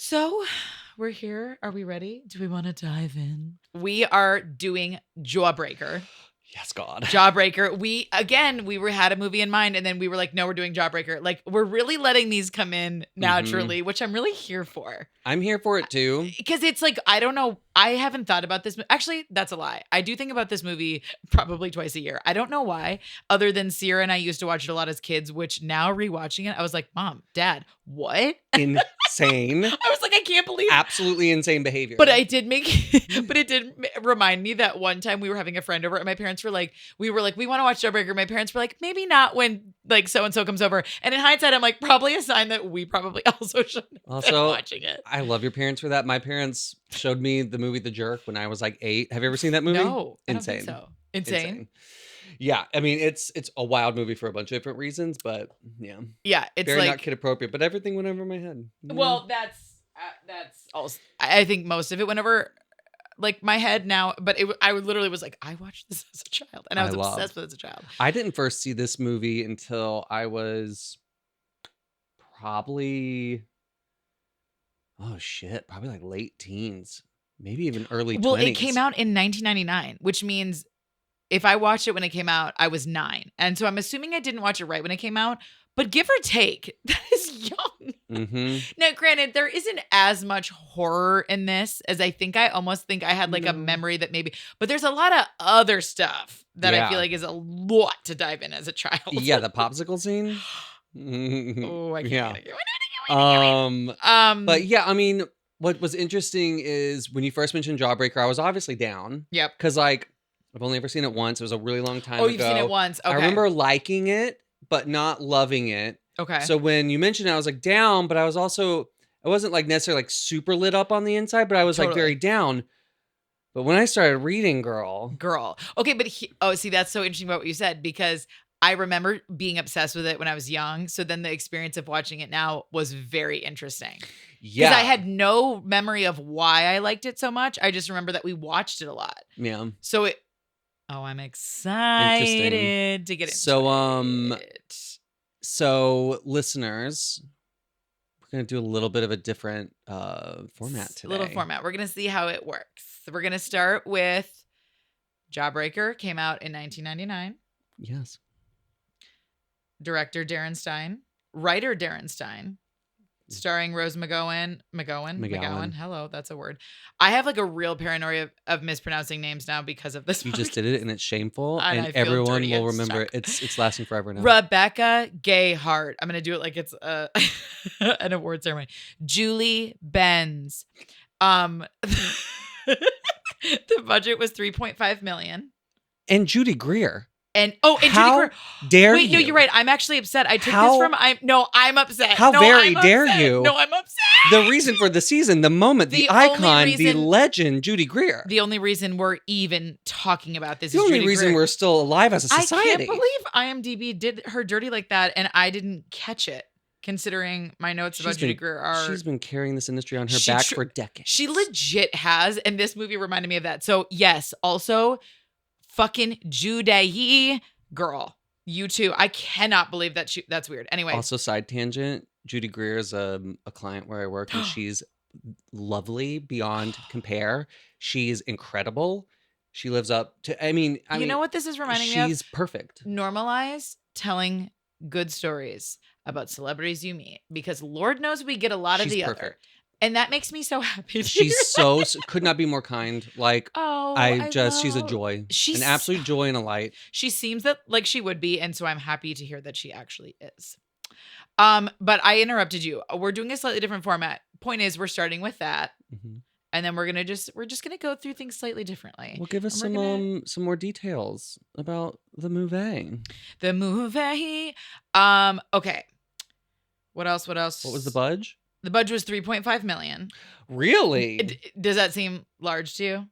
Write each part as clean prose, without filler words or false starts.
So we're here. Are we ready? Do we want to dive in? We are doing Jawbreaker. Yes, God. Jawbreaker. We had a movie in mind, and then we were like, no, we're doing Jawbreaker. Like, we're really letting these come in naturally, which I'm really here for. I'm here for it too. Because it's like, I don't know. I haven't thought about this. Actually, that's a lie. I do think about this movie probably twice a year. I don't know why, other than Sierra and I used to watch it a lot as kids, which now rewatching it, I was like, Mom, Dad, what? Insane. I was like, I can't believe absolutely insane behavior. But it did remind me that one time we were having a friend over and my parents were like, we want to watch Jawbreaker. My parents were like, maybe not when like so-and-so comes over. And in hindsight, I'm like, probably a sign that we probably also shouldn't have been watching it. I love your parents for that. My parents showed me the movie The Jerk when I was like 8. Have you ever seen that movie? No. Insane. I don't think so. Insane. Yeah, I mean it's a wild movie for a bunch of different reasons, but yeah. Yeah, it's very like not kid appropriate, but everything went over my head. Well, that's also. I think most of it went over like my head now, but I literally was like, I watched this as a child, and I was obsessed with it as a child. I didn't first see this movie until I was probably probably like late teens, maybe even early 20s. Well, it came out in 1999, which means if I watched it when it came out, I was 9. And so I'm assuming I didn't watch it right when it came out, but give or take, that is young. Mm-hmm. Now, granted, there isn't as much horror in this as I almost think I had like a memory that maybe, but there's a lot of other stuff that I feel like is a lot to dive in as a child. Yeah, the popsicle scene. Oh, I can't. But yeah, I mean, what was interesting is when you first mentioned Jawbreaker, I was obviously down. Yep. Because like, I've only ever seen it once. It was a really long time ago. Oh, you've seen it once. Okay. I remember liking it, but not loving it. Okay. So when you mentioned it, I was like down, but I wasn't like necessarily like super lit up on the inside, but I was like very down. But when I started reading, girl. Okay, but see, that's so interesting about what you said, because I remember being obsessed with it when I was young. So then the experience of watching it now was very interesting. Yeah. Because I had no memory of why I liked it so much. I just remember that we watched it a lot. Yeah. So I'm excited to get into it. So listeners, we're going to do a little bit of a different format today. Little format. We're going to see how it works. So we're going to start with Jawbreaker, came out in 1999. Yes. Director Darren Stein, writer Darren Stein, starring Rose McGowan. Hello, that's a word. I have like a real paranoia of mispronouncing names now because of this. You just did it, and it's shameful, and everyone will remember it. It's lasting forever now. Rebecca Gayheart. I'm gonna do it like it's an award ceremony. Julie Benz. The budget was $3.5 million. And Judy Greer. And Judy Greer. Dare Wait, you? no, you're right. I'm actually upset. I took this from. I'm upset. How dare you? No, I'm upset. The reason for the season, the moment, the icon, the legend, Judy Greer. The only reason we're even talking about this is Judy Greer. The only reason we're still alive as a society. I can't believe IMDb did her dirty like that, and I didn't catch it. Considering my notes about Judy Greer she's been carrying this industry on her back for decades. She legit has, and this movie reminded me of that. So yes, also. Fucking Judy girl, you too. I cannot believe that that's weird. Anyway, also side tangent. Judy Greer is a client where I work, and she's lovely beyond compare. She's incredible. She lives up to. I mean, you know what this is reminding me of? She's perfect. Normalize telling good stories about celebrities you meet, because Lord knows we get a lot of the perfect. Other. And that makes me so happy. She's could not be more kind. Like, she's a joy. She's an absolute joy and a light. She seems like she would be. And so I'm happy to hear that she actually is. But I interrupted you. We're doing a slightly different format. Point is, we're starting with that. Mm-hmm. And then we're just going to go through things slightly differently. Well, give us some more details about the movie. The movie. Okay. What else? What was the budget? The budget was $3.5 million. Really? Does that seem large to you?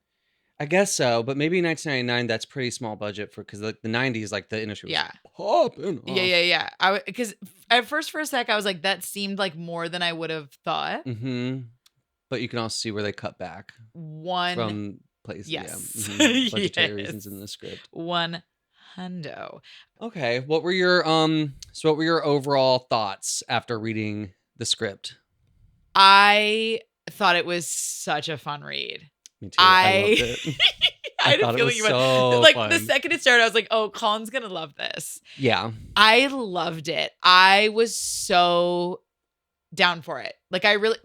I guess so, but maybe in 1999 that's pretty small budget because like the 90s, like the industry was popping off. Yeah. Because at first for a sec I was like, that seemed like more than I would have thought. Mm-hmm. But you can also see where they cut back from places. Yes. Yeah. Mm-hmm. Budgetary reasons in the script. $100. Okay. What were your overall thoughts after reading the script? I thought it was such a fun read. Me too. I loved it. I had a thought it feeling was you would. so Like fun. the second it started, I was like, "Oh, Colin's gonna love this." Yeah. I loved it. I was so down for it. Like I really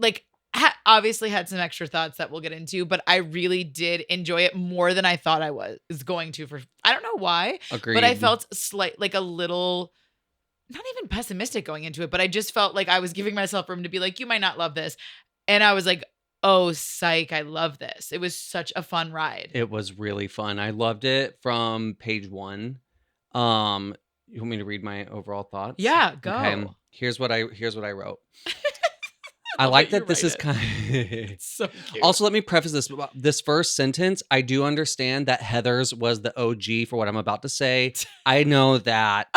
obviously had some extra thoughts that we'll get into, but I really did enjoy it more than I thought I was going to. For I don't know why, Agreed. but I felt like a little. Not even pessimistic going into it, but I just felt like I was giving myself room to be like, you might not love this. And I was like, oh, psych, I love this. It was such a fun ride. It was really fun. I loved it from page 1. You want me to read my overall thoughts? Yeah, go. Okay. Here's what I wrote. I like that this is kind of It's so cute. Also, let me preface this first sentence. I do understand that Heather's was the OG for what I'm about to say. I know that.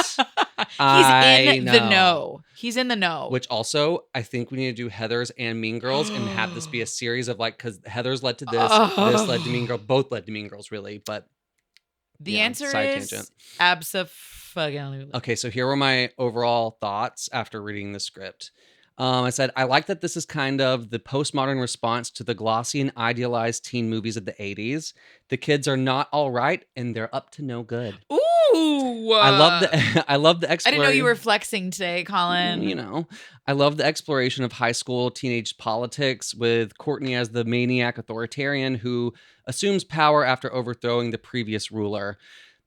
He's in the know. He's in the know. Which also, I think we need to do Heather's and Mean Girls and have this be a series of like, because Heather's led to this, this led to Mean Girls, both led to Mean Girls, really. But the answer is abso-fucking-lutely. Okay, so here were my overall thoughts after reading the script. I said, I like that this is kind of the postmodern response to the glossy and idealized teen movies of the 80s. The kids are not all right, and they're up to no good. Ooh! I love the exploration. I didn't know you were flexing today, Colin. You know, I love the exploration of high school teenage politics with Courtney as the maniac authoritarian who assumes power after overthrowing the previous ruler.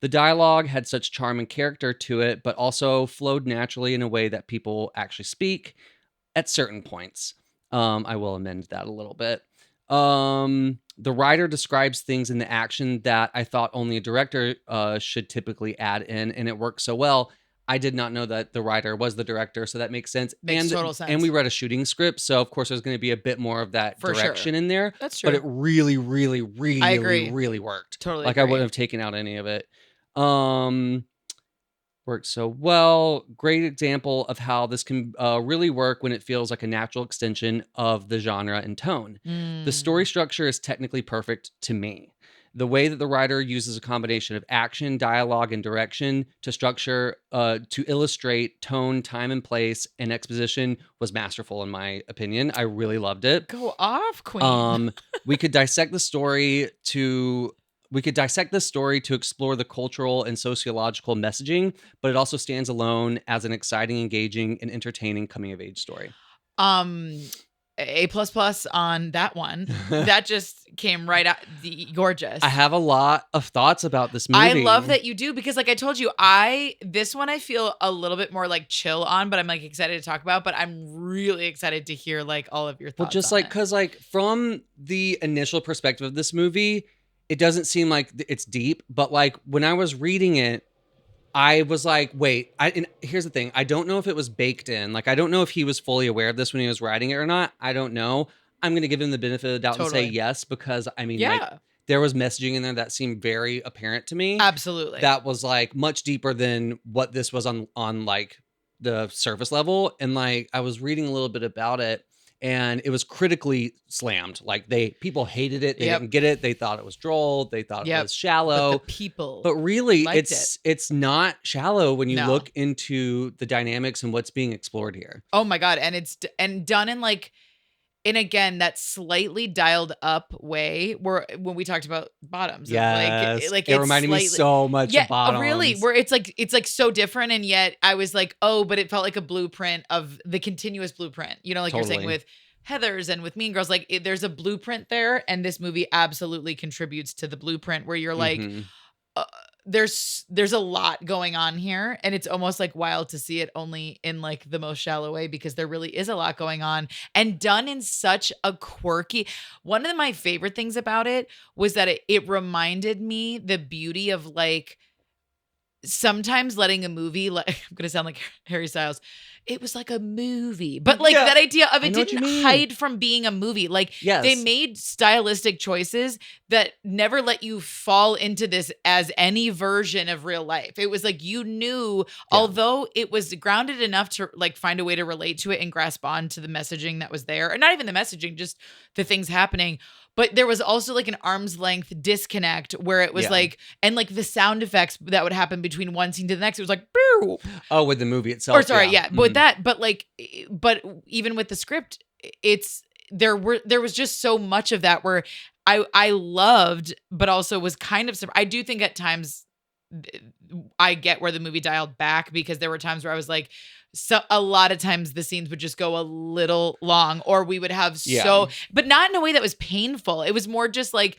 The dialogue had such charm and character to it, but also flowed naturally in a way that people actually speak. At certain points. I will amend that a little bit. The writer describes things in the action that I thought only a director should typically add in, and it works so well. I did not know that the writer was the director, so that makes sense. Makes total sense. And we read a shooting script, so of course there's going to be a bit more of that direction in there. That's true. But it really, really, really, I agree. really worked. Totally Like agree. I wouldn't have taken out any of it. Worked so well. Great example of how this can really work when it feels like a natural extension of the genre and tone. The story structure is technically perfect to me. The way that the writer uses a combination of action, dialogue, and direction to structure, to illustrate tone, time and place, and exposition was masterful in my opinion. I really loved it. Go off, Queen. We could dissect the story to explore the cultural and sociological messaging, but it also stands alone as an exciting, engaging, and entertaining coming-of-age story. A++ on that one. That just came right out. Gorgeous. I have a lot of thoughts about this movie. I love that you do because, like I told you, this one I feel a little bit more like chill on, but I'm like excited to talk about. But I'm really excited to hear like all of your thoughts. Well, just like because like from the initial perspective of this movie, it doesn't seem like it's deep, but like when I was reading it, I was like, wait, and here's the thing. I don't know if it was baked in. Like, I don't know if he was fully aware of this when he was writing it or not. I don't know. I'm going to give him the benefit of the doubt and say yes, because I mean, like, there was messaging in there that seemed very apparent to me. Absolutely. That was like much deeper than what this was on like the surface level. And like, I was reading a little bit about it. And it was critically slammed. Like people hated it. They didn't get it. They thought it was droll. They thought it was shallow. But really, it's not shallow when you look into the dynamics and what's being explored here. Oh my God. And it's done in like, and again, that slightly dialed up way where when we talked about Bottoms. Yes. Like it reminded me so much of Bottoms. Really, where it's like so different. And yet I was like, oh, but it felt like a blueprint of the continuous blueprint, you know, like you're saying with Heather's and with Mean Girls, like there's a blueprint there. And this movie absolutely contributes to the blueprint where you're like, there's a lot going on here, and it's almost like wild to see it only in like the most shallow way, because there really is a lot going on and done in such a quirky. One of my favorite things about it was that it reminded me the beauty of like sometimes letting a movie, like I'm gonna sound like Harry Styles, it was like a movie, but like that idea of it didn't hide from being a movie. Like they made stylistic choices that never let you fall into this as any version of real life. It was like, you knew, although it was grounded enough to like find a way to relate to it and grasp on to the messaging that was there, or not even the messaging, just the things happening. But there was also like an arm's length disconnect where it was like, and like the sound effects that would happen between one scene to the next, it was like, boo. Oh, with the movie itself. Or sorry, but with that, but like, but even with the script, it's there was just so much of that where I loved, but also was kind of, I do think at times I get where the movie dialed back, because there were times where I was like, so a lot of times the scenes would just go a little long, or we would have but not in a way that was painful. It was more just like,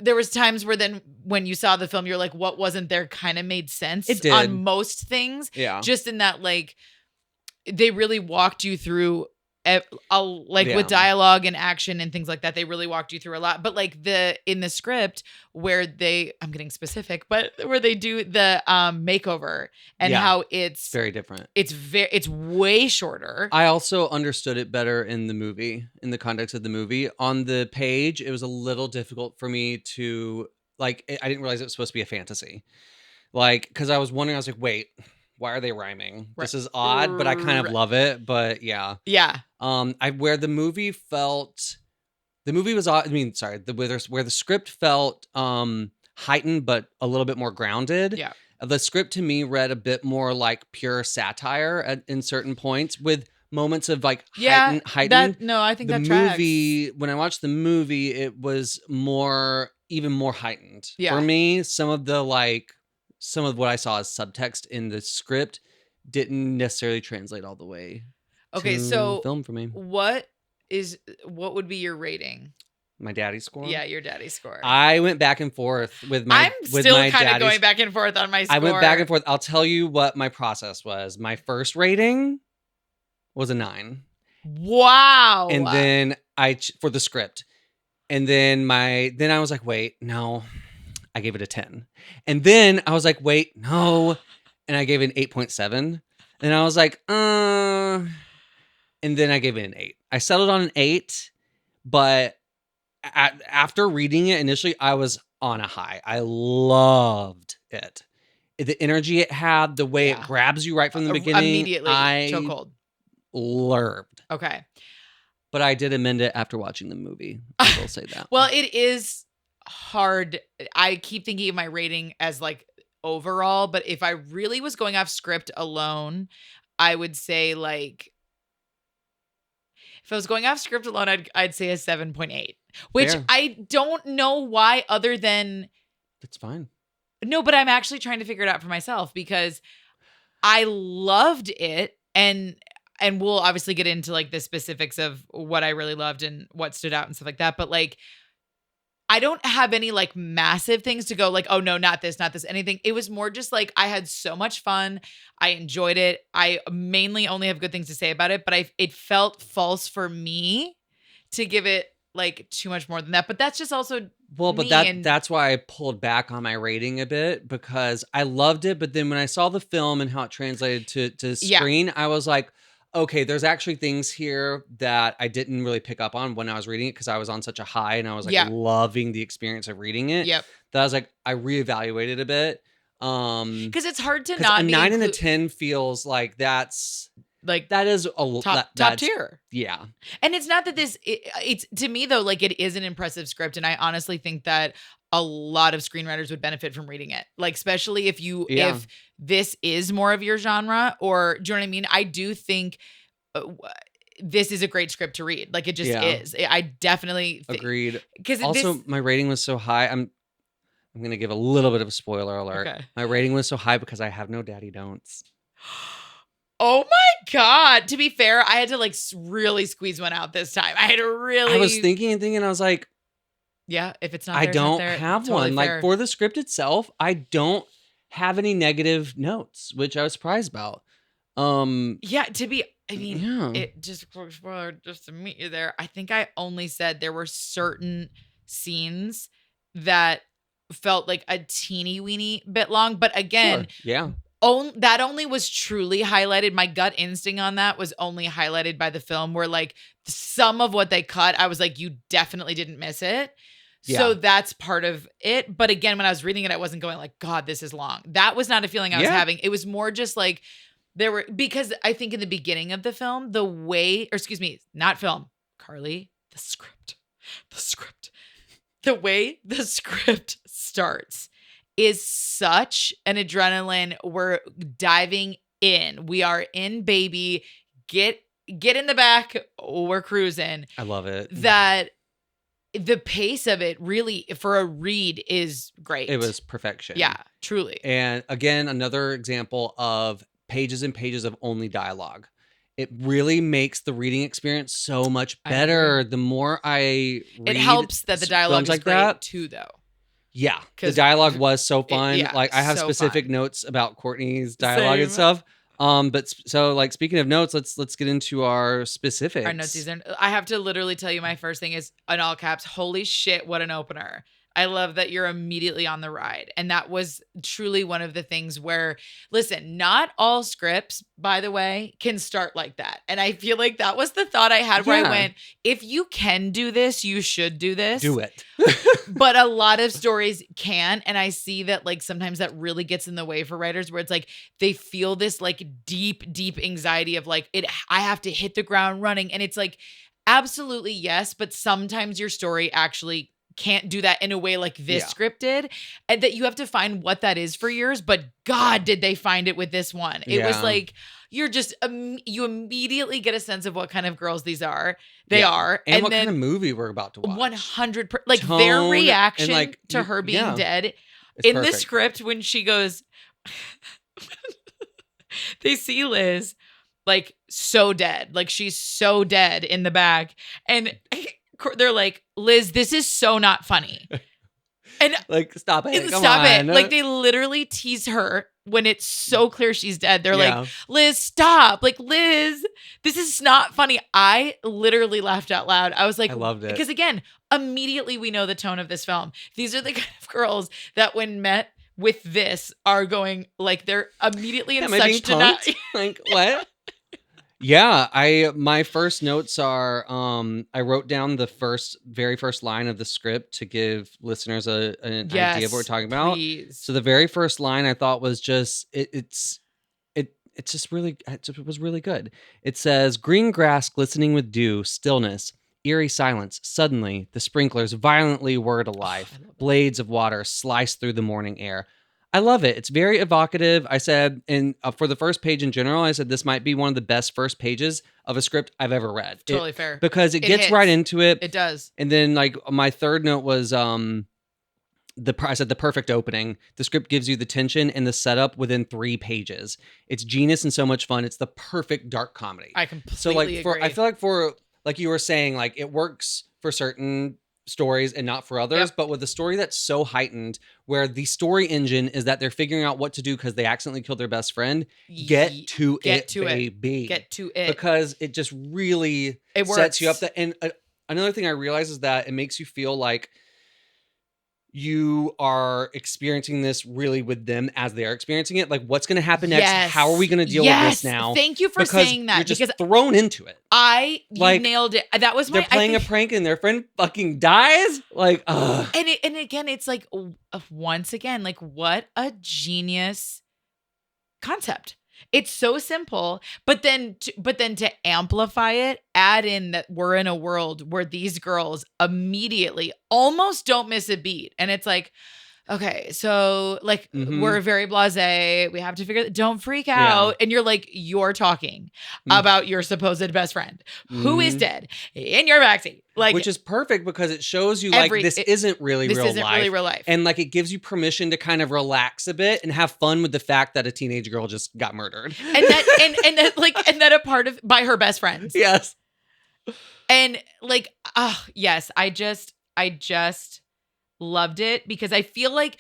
there was times where then when you saw the film, you're like, what wasn't there kind of made sense on most things. Yeah. Just in that, like, they really walked you through with dialogue and action and things like that. They really walked you through a lot. But like in the script where I'm getting specific, but where they do the makeover and how it's very different. It's way shorter. I also understood it better in the movie, in the context of the movie. On the page, it was a little difficult for me to, like, I didn't realize it was supposed to be a fantasy. Like, because I was wondering, I was like, wait, why are they rhyming? Right. This is odd, but I kind of love it. But yeah. Yeah. Where the movie felt, the movie was, I mean, sorry, where the script felt heightened, but a little bit more grounded. Yeah. The script to me read a bit more like pure satire in certain points, with moments of like heightened. I think the that tracks. movie, when I watched the movie, it was even more heightened. Yeah. For me, some of what I saw as subtext in the script didn't necessarily translate all the way. Okay, so film for me. What would be your rating? My daddy's score? Yeah, your daddy's score. I went back and forth with my I'm still kind of going back and forth on my score. I went back and forth. I'll tell you what my process was. My first rating was a 9. Wow. And then for the script. And then I was like, wait, no. I gave it a 10. And then I was like, wait, no. And I gave it an 8.7. And I was like, and then I gave it an 8. I settled on an 8, but after reading it initially, I was on a high. I loved it. The energy it had, the way it grabs you right from the beginning. Immediately, chokehold. Lurbed. Okay. But I did amend it after watching the movie. I will say that. Well, it is hard. I keep thinking of my rating as like overall, but if I really was going off script alone, I would say like, if I was going off script alone, I'd say a 7.8, which Fair. I don't know why, other than it's fine. No, but I'm actually trying to figure it out for myself, because I loved it, and we'll obviously get into like the specifics of what I really loved and what stood out and stuff like that. But like, I don't have any like massive things to go like, oh no, not this, anything. It was more just like, I had so much fun. I enjoyed it. I mainly only have good things to say about it, but it felt false for me to give it like too much more than that. But that's just also but that's why I pulled back on my rating a bit, because I loved it. But then when I saw the film and how it translated to screen, I was like, okay, there's actually things here that I didn't really pick up on when I was reading it, because I was on such a high and I was like loving the experience of reading it. Yep. That I was like, I reevaluated a bit. Because it's hard to not a 9 and a 10 feels like that's like that is a top tier. Yeah. And it's not that it's to me though, like, it is an impressive script, and I honestly think that a lot of screenwriters would benefit from reading it. Like, especially if this is more of your genre, or do you know what I mean? I do think this is a great script to read. Like, it just is. I definitely agreed. Because also my rating was so high. I'm going to give a little bit of a spoiler alert. Okay. My rating was so high because I have no daddy don'ts. Oh my God. To be fair, I had to like really squeeze one out this time. I was thinking, I was like, yeah, if it's not I there, don't there, have totally one. fair. Like, for the script itself, I don't have any negative notes, which I was surprised about. It just spoiler just to meet you there. I think I only said there were certain scenes that felt like a teeny weeny bit long, but again, that only was truly highlighted. My gut instinct on that was only highlighted by the film, where like some of what they cut, I was like, you definitely didn't miss it. Yeah. So that's part of it. But again, when I was reading it, I wasn't going like, God, this is long. That was not a feeling I was having. It was more just like because I think in the beginning of the film, Carlie, the script, the way the script starts is such an adrenaline. We're diving in. We are in, baby. Get get in the back, we're cruising. I love it. That the pace of it really, for a read, is great. It was perfection. Yeah, truly. And again, another example of pages and pages of only dialogue. It really makes the reading experience so much better. The more I read, it helps that the dialogue is like great that too, though. Yeah, the dialogue was so fun. Yeah, like I have so specific fun. notes about Courtney's dialogue and Same. stuff. But so like speaking of notes, let's get into our specifics. Our notes. I have to literally tell you, my first thing is in all caps. Holy shit! What an opener. I love that you're immediately on the ride. And that was truly one of the things where, listen, not all scripts, by the way, can start like that. And I feel like that was the thought I had where I went, if you can do this, you should do this. Do it. But a lot of stories can. And I see that like sometimes that really gets in the way for writers where it's like they feel this like deep, deep anxiety of like, I have to hit the ground running. And it's like, absolutely yes. But sometimes your story actually can't do that in a way like this script did, and that you have to find what that is for yours. But God, did they find it with this one. It was like, you're just, you immediately get a sense of what kind of girls these are. They are. And what kind of movie we're about to watch. 100%. Like their reaction to her being dead in the script when she goes, they see Liz like so dead. Like she's so dead in the back. And they're like, Liz, this is so not funny. And like, stop it. Stop it. Like they literally tease her when it's so clear she's dead. They're like, Liz, stop. Like, Liz, this is not funny. I literally laughed out loud. I was like, I loved it. Because again, immediately we know the tone of this film. These are the kind of girls that when met with this are going like they're immediately in such denial. Like, what? Yeah, my first notes are I wrote down the very first line of the script to give listeners an idea of what we're talking about. Please. So the very first line I thought was just it was really good. It says, "Green grass glistening with dew, stillness, eerie silence. Suddenly, the sprinklers violently whir to life. Blades of water slice through the morning air." I love it. It's very evocative. I said, and for the first page in general, I said this might be one of the best first pages of a script I've ever read. Totally fair. Because it gets right into it. It does. And then like my third note was I said the perfect opening. The script gives you the tension and the setup within 3 pages. It's genius and so much fun. It's the perfect dark comedy. I completely agree. I feel like for like you were saying, like it works for certain stories and not for others, but with a story that's so heightened where the story engine is that they're figuring out what to do because they accidentally killed their best friend, get to it, baby. Get to it. Because it just really sets you up. And another thing I realize is that it makes you feel like you are experiencing this really with them as they are experiencing it. Like, what's going to happen next? Yes. How are we going to deal with this now? Thank you for saying that. You're just thrown into it. You nailed it. That was they're playing a prank and their friend fucking dies. Like, ugh. And again, it's like, once again, like what a genius concept. It's so simple, but then to amplify it, add in that we're in a world where these girls immediately almost don't miss a beat. And it's like, okay, so like we're very blasé. We have to figure don't freak out. And you're like, you're talking about your supposed best friend who is dead in your backseat. Like, which is perfect because it shows you like this isn't really real life. And like it gives you permission to kind of relax a bit and have fun with the fact that a teenage girl just got murdered. And that a part of by her best friends. Yes. And like, yes, I just loved it because I feel like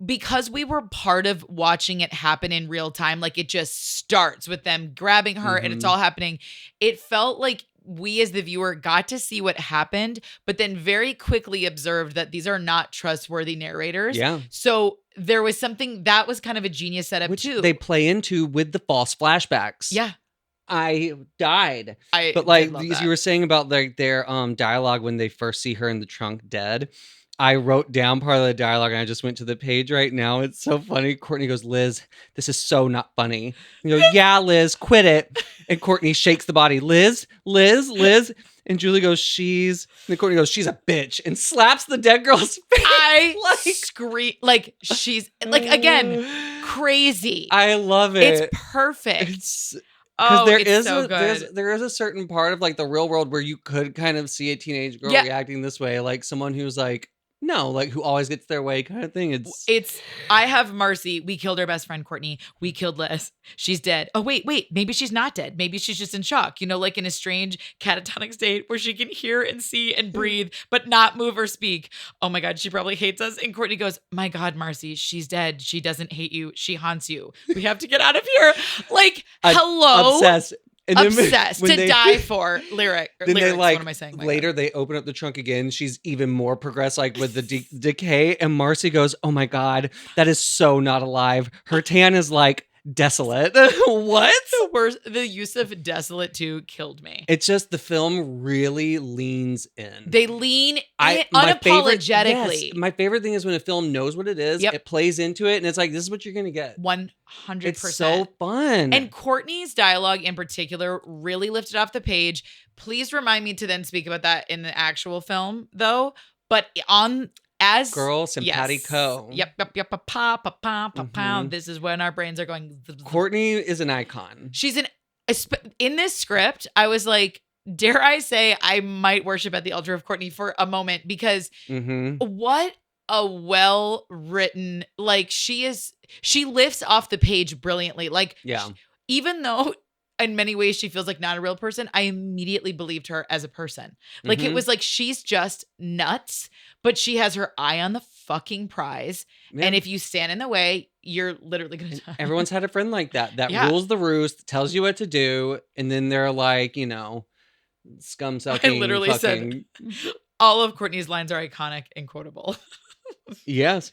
because we were part of watching it happen in real time, like it just starts with them grabbing her and it's all happening. It felt like we as the viewer got to see what happened, but then very quickly observed that these are not trustworthy narrators. Yeah. So there was something that was kind of a genius setup which too. They play into with the false flashbacks. Yeah. I died. But like you were saying about like their dialogue when they first see her in the trunk dead. I wrote down part of the dialogue and I just went to the page right now. It's so funny. Courtney goes, "Liz, this is so not funny." You go, "Yeah, Liz, quit it." And Courtney shakes the body. "Liz. And Julie goes, "She's..." And then Courtney goes, "She's a bitch," and slaps the dead girl's face. I scream like she's like, again, crazy. I love it. It's perfect. Oh, there it's is so there is a certain part of like the real world where you could kind of see a teenage girl Yeah. reacting this way, like someone who's like, no, like who always gets their way kind of thing. I have Marcy. We killed our best friend Courtney. We killed Les. She's dead. Oh, wait. Maybe she's not dead. Maybe she's just in shock, like in a strange catatonic state where she can hear and see and breathe, but not move or speak. Oh my God, she probably hates us. And Courtney goes, my God, Marcy, she's dead. She doesn't hate you. She haunts you. We have to get out of here. Like, hello. Obsessed. And obsessed to die for lyrics. Then they like, what am I saying? later they open up the trunk again. She's even more progressed, like with the decay. And Marcy goes, oh my God, that is so not alive. Her tan is like desolate. What? The use of desolate too killed me. It's just the film really leans in. They lean in unapologetically. My favorite thing is when a film knows what it is, it plays into it, and it's like, this is what you're going to get. 100%. It's so fun. And Courtney's dialogue in particular really lifted off the page. Please remind me to then speak about that in the actual film, though. But Girl simpatico. Yep. This is when our brains are going. Courtney is an icon. She's in this script. I was like, dare I say, I might worship at the altar of Courtney for a moment, because what a well-written, like, she lifts off the page brilliantly. Like, even though in many ways she feels like not a real person, I immediately believed her as a person. Like, it was like, she's just nuts, but she has her eye on the fucking prize. Yeah. And if you stand in the way, you're literally going to die. Everyone's had a friend like that rules the roost, tells you what to do, and then they're like, scum sucking. I literally said all of Courtney's lines are iconic and quotable. Yes.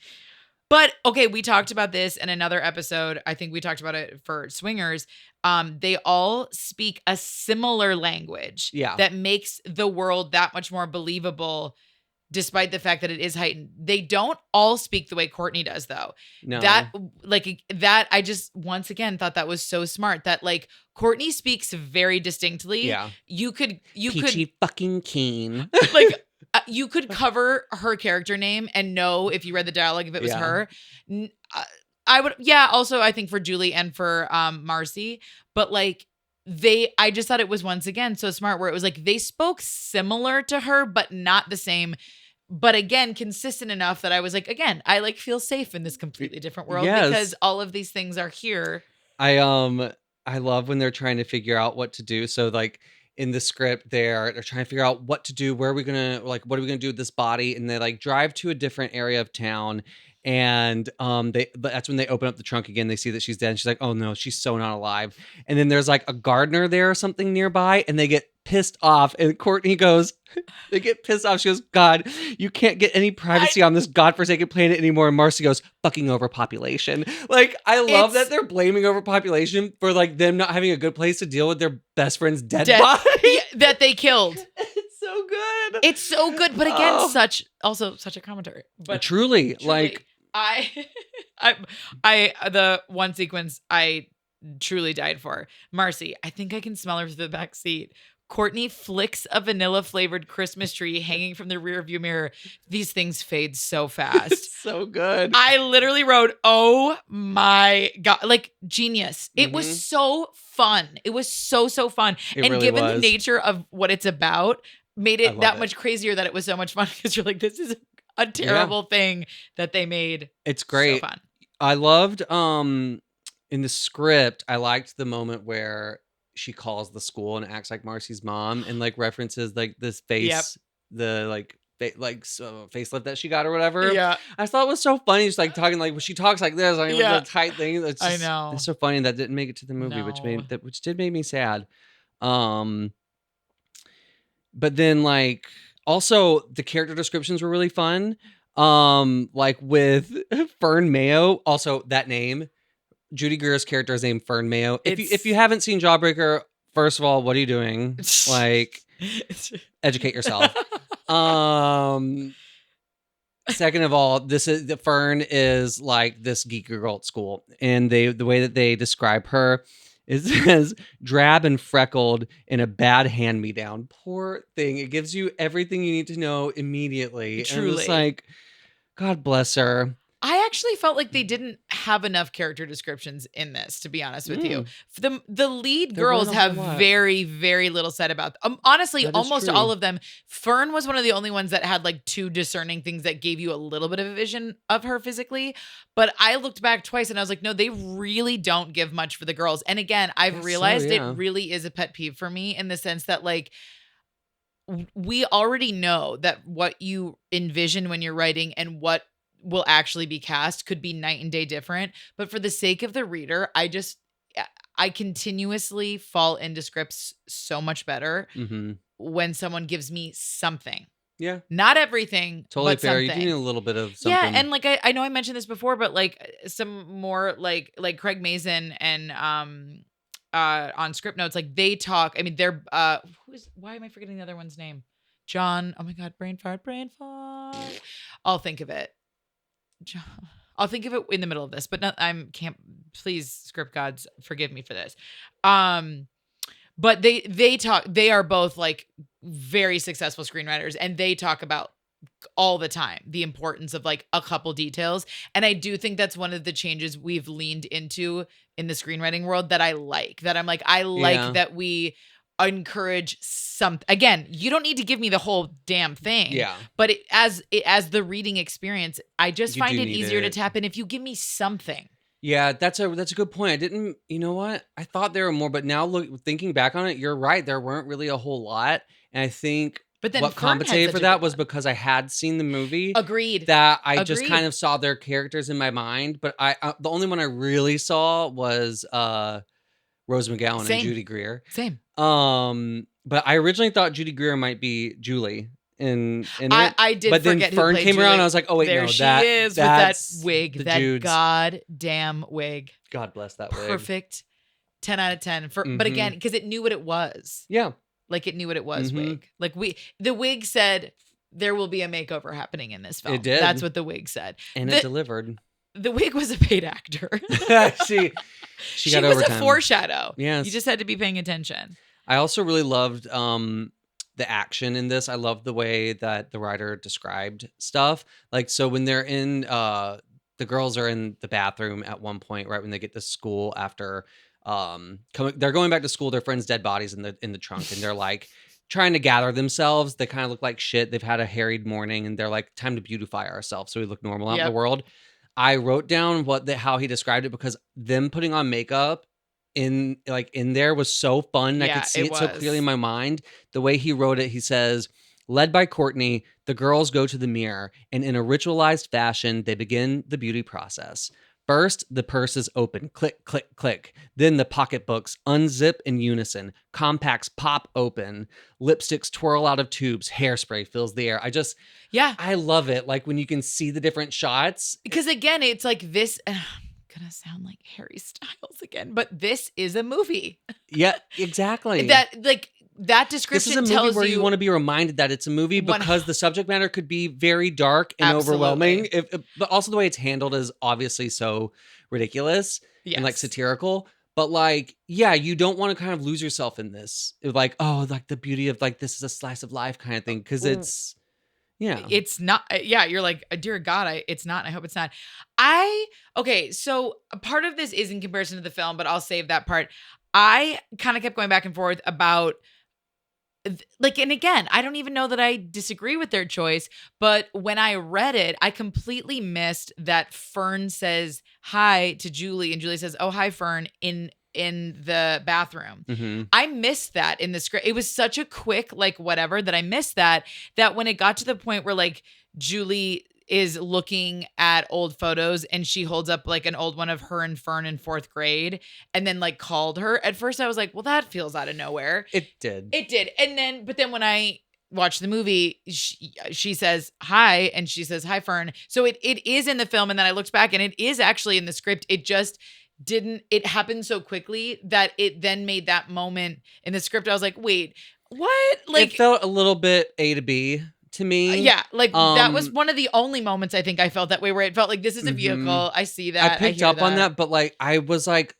But okay, we talked about this in another episode. I think we talked about it for Swingers. They all speak a similar language that makes the world that much more believable, despite the fact that it is heightened. They don't all speak the way Courtney does, though. No. I just, once again, thought that was so smart, that like Courtney speaks very distinctly. Yeah. Peachy fucking keen. Like, you could cover her character name and know if you read the dialogue if it was her. I would, also I think for Julie and for Marcy, but like I just thought it was once again so smart, where it was like they spoke similar to her, but not the same. But again, consistent enough that I was like, again, I like feel safe in this completely different world because all of these things are here. I love when they're trying to figure out what to do. So like, in the script, they're trying to figure out what to do. What are we gonna do with this body? And they like drive to a different area of town, and that's when they open up the trunk again. They see that she's dead. And she's like, oh no, she's so not alive. And then there's like a gardener there or something nearby, and they get pissed off. And Courtney goes, they get pissed off. She goes, God, you can't get any privacy on this godforsaken planet anymore. And Marcy goes, fucking overpopulation. Like, I love that they're blaming overpopulation for like them not having a good place to deal with their best friend's dead body that they killed. It's so good. It's so good. But again, such a commentary. But truly, like the one sequence I truly died for. Marcy, I think I can smell her through the back seat. Courtney flicks a vanilla flavored Christmas tree hanging from the rear view mirror. These things fade so fast. It's so good. I literally wrote, oh my God, like genius. It was so fun. It was so fun. And really given the nature of what it's about, made it that much crazier that it was so much fun, because you're like, this is a terrible thing that they made. It's great. So fun. I loved in the script, I liked the moment where she calls the school and acts like Marcy's mom and like references like this face, the like facelift that she got or whatever. Yeah, I thought it was so funny. Just like talking like when she talks like this, like with the tight thing. It's just, I know, it's so funny that didn't make it to the movie, which did make me sad. But then like also the character descriptions were really fun. Like with Fern Mayo, also that name. Judy Greer's character is named Fern Mayo. If you haven't seen Jawbreaker, first of all, what are you doing? Like, educate yourself. Second of all, the Fern is like this geeky girl at school, and the way that they describe her is as drab and freckled in a bad hand-me-down. Poor thing. It gives you everything you need to know immediately. Truly, and it's like, God bless her. I actually felt like they didn't have enough character descriptions in this, to be honest with you. Mm. The lead There girls weren't a whole have lot. very, very little said about honestly, That is almost true. all of them. Fern was one of the only ones that had like two discerning things that gave you a little bit of a vision of her physically. But I looked back twice and I was like, no, they really don't give much for the girls. And again, I've Guess so, realized yeah. it really is a pet peeve for me in the sense that like we already know that what you envision when you're writing and what will actually be cast could be night and day different. But for the sake of the reader, I continuously fall into scripts so much better Mm-hmm. when someone gives me something. Yeah. Not everything, Totally but fair. something. You do need a little bit of something. Yeah, and like I know I mentioned this before, but like some more like Craig Mazin and on script notes, like they talk. I mean, they're why am I forgetting the other one's name? John. Oh my god, brain fart. I'll think of it. I'll think of it in the middle of this, but can't. Please, script gods, forgive me for this. But they talk. They are both like very successful screenwriters, and they talk about all the time the importance of like a couple details. And I do think that's one of the changes we've leaned into in the screenwriting world that I like. That I'm like, I like that we encourage some. Again, you don't need to give me the whole damn thing. Yeah. But as the reading experience, I just You find do it need easier to it. tap in if you give me something. Yeah, that's a good point. I didn't, you know what? I thought there were more, but now thinking back on it, you're right. There weren't really a whole lot. And I think But then what Fern had compensated such for a that good was one. because I had seen the movie. Agreed. That I just Agreed. kind of saw their characters in my mind. But the only one I really saw was Rose McGowan Same. and Judy Greer. Same. But I originally thought Judy Greer might be Julie in it. I did but forget then Fern who played came Julie. around and I was like, oh wait, there no, she that's with that wig, the that dude's. goddamn wig. God bless that wig. Perfect. 10 out of 10. But Mhm. again, because it knew what it was. Yeah. Like it knew what it was, Mhm. wig. Like the wig said there will be a makeover happening in this film. It did. That's what the wig said. And it delivered. The wig was a paid actor. she got was overtime. a foreshadow. Yes. You just had to be paying attention. I also really loved the action in this. I love the way that the writer described stuff. Like, so when they're in, the girls are in the bathroom at one point, right when they get to school after, they're going back to school. Their friends' dead bodies in the trunk, and they're like trying to gather themselves. They kind of look like shit. They've had a harried morning, and they're like, time to beautify ourselves so we look normal out in the world. I wrote down how he described it because them putting on makeup in there was so fun. I could see it so clearly in my mind. The way he wrote it, he says, led by Courtney, the girls go to the mirror and in a ritualized fashion, they begin the beauty process. First, the purses open, click, click, click. Then the pocketbooks unzip in unison. Compacts pop open. Lipsticks twirl out of tubes. Hairspray fills the air. I love it. Like when you can see the different shots. Because again, it's like this. I'm gonna sound like Harry Styles again, but this is a movie. Yeah, exactly. That description tells you. This is a movie where you want to be reminded that it's a movie because the subject matter could be very dark and overwhelming. But also the way it's handled is obviously so ridiculous and like satirical. But like, yeah, you don't want to kind of lose yourself in this. Like, oh, like the beauty of like, this is a slice of life kind of thing. Because it's not. Yeah, you're like, dear God, it's not. I hope it's not. Okay, so a part of this is in comparison to the film, but I'll save that part. I kind of kept going back and forth about and again, I don't even know that I disagree with their choice, but when I read it, I completely missed that Fern says hi to Julie and Julie says, oh, hi, Fern, in the bathroom. Mm-hmm. I missed that in the script. It was such a quick, like, whatever, that I missed that when it got to the point where like Julie is looking at old photos and she holds up like an old one of her and Fern in 4th grade and then like called her. At first I was like, well, that feels out of nowhere. It did. But then when I watched the movie, she says hi and she says, hi, Fern. So it is in the film. And then I looked back and it is actually in the script. It just it happened so quickly that it then made that moment in the script. I was like, wait, what? Like, it felt a little bit A to B to me. That was one of the only moments I think I felt that way, where it felt like this is a vehicle. I see that. I picked up on that, but like I was like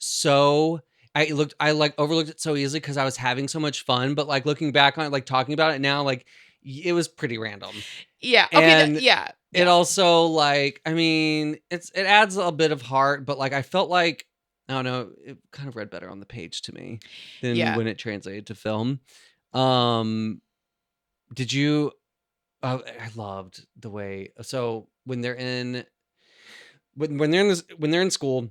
I like overlooked it so easily because I was having so much fun. But like looking back on it, like talking about it now, like it was pretty random. Yeah. Okay. And yeah. it also, like, I mean, it adds a bit of heart, but like I felt like, I don't know, it kind of read better on the page to me than Yeah. when it translated to film. Um, did you? I loved the way. So when they're in when they're in school,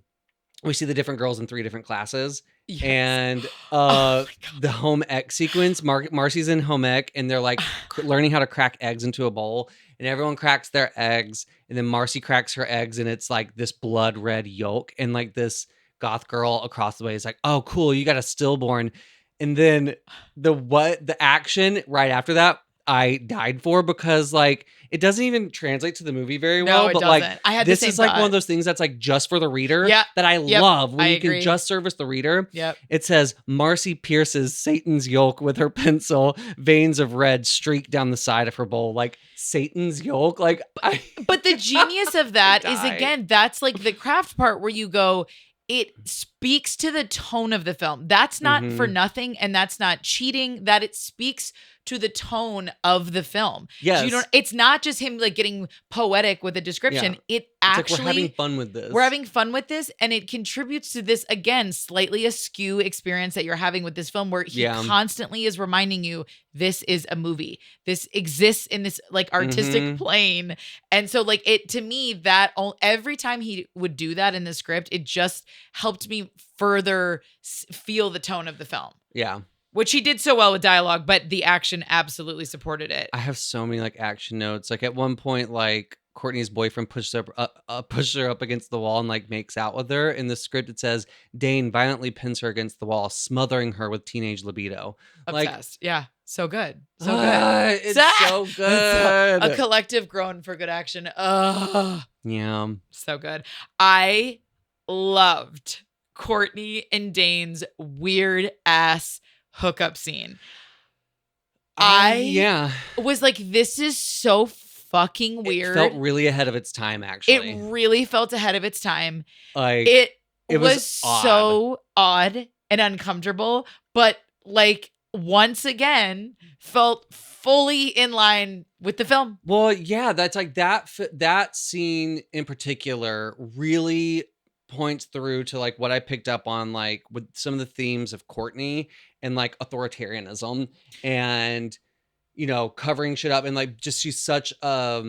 we see the different girls in 3 different classes, Yes. and Oh my God. the home ec sequence. Marcy's in home ec, and they're like learning how to crack eggs into a bowl, and everyone cracks their eggs, and then Marcy cracks her eggs, and it's like this blood red yolk, and like this goth girl across the way is like, "Oh, cool, you got a stillborn," and then the action right after that, I died for, because like it doesn't even translate to the movie very No, well, it but like doesn't. I had the this same is like one of thought. those things that's like just for the reader Yeah. that I Yep. love, when I you can agree. just service the reader. Yep. It says Marcy pierces Satan's yolk with her pencil, veins of red streak down the side of her bowl. Like Satan's yolk, like But the genius of that is, died. again, that's like the craft part where you go, it speaks to the tone of the film. That's not for nothing, and that's not cheating. That it speaks to the tone of the film. Yes. It's not just him like getting poetic with a description. Yeah. It It's actually, like we're having fun with this. we're having fun with this, and it contributes to this, again, slightly askew experience that you're having with this film, where he Yeah. constantly is reminding you this is a movie. This exists in this like artistic plane. And so like it, to me, that every time he would do that in the script, it just helped me further feel the tone of the film. Yeah. Which he did so well with dialogue, but the action absolutely supported it. I have so many like action notes. Like at one point, like Courtney's boyfriend pushes her up against the wall and like makes out with her. In the script, it says Dane violently pins her against the wall, smothering her with teenage libido. Obsessed. Yeah. So good. So good. It's so good. A collective groan for good action. Yeah. So good. I loved Courtney and Dane's weird ass hookup scene. I was like, this is so fucking weird. It felt really ahead of its time, actually. It really felt ahead of its time. Like it was so odd and uncomfortable, but like once again felt fully in line with the film. Well, yeah, that's like that scene in particular really points through to like what I picked up on, like with some of the themes of Courtney and like authoritarianism and, you know, covering shit up, and like just she's such a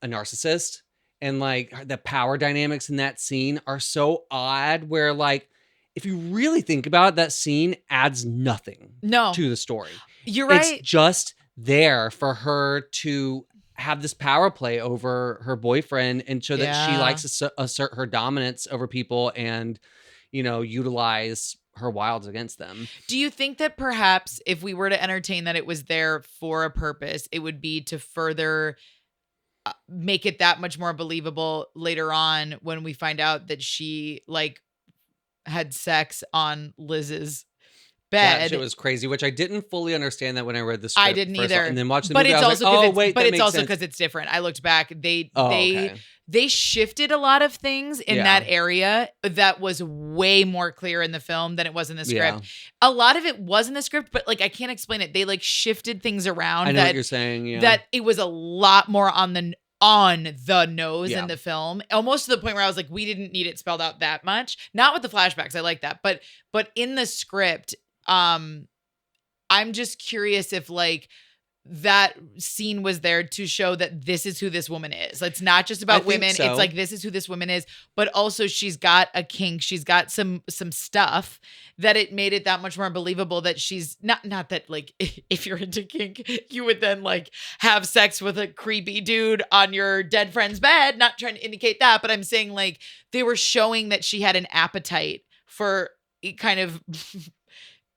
narcissist, and like the power dynamics in that scene are so odd, where like if you really think about it, that scene adds nothing to the story. You're right. It's just there for her to have this power play over her boyfriend, and so that she likes to assert her dominance over people and, you know, utilize her wilds against them. Do you think that perhaps if we were to entertain that it was there for a purpose, it would be to further make it that much more believable later on when we find out that she like had sex on Liz's bed? That shit was crazy, which I didn't fully understand that when I read the script. I didn't either. And then watching the but movie, it's I was also like, oh, wait, but that it's makes also sense. because it's different. I looked back. Okay. They shifted a lot of things in that area that was way more clear in the film than it was in the script. A lot of it was in the script, but like I can't explain it. They like shifted things around. I know what you're saying. Yeah. That it was a lot more on the nose in the film, almost to the point where I was like, we didn't need it spelled out that much. Not with the flashbacks. I like that. But in the script, I'm just curious if like that scene was there to show that this is who this woman is. It's not just about women. So. It's like, this is who this woman is, but also she's got a kink. She's got some stuff that it made it that much more believable that she's not that like, if you're into kink, you would then like have sex with a creepy dude on your dead friend's bed. Not trying to indicate that, but I'm saying like they were showing that she had an appetite for kind of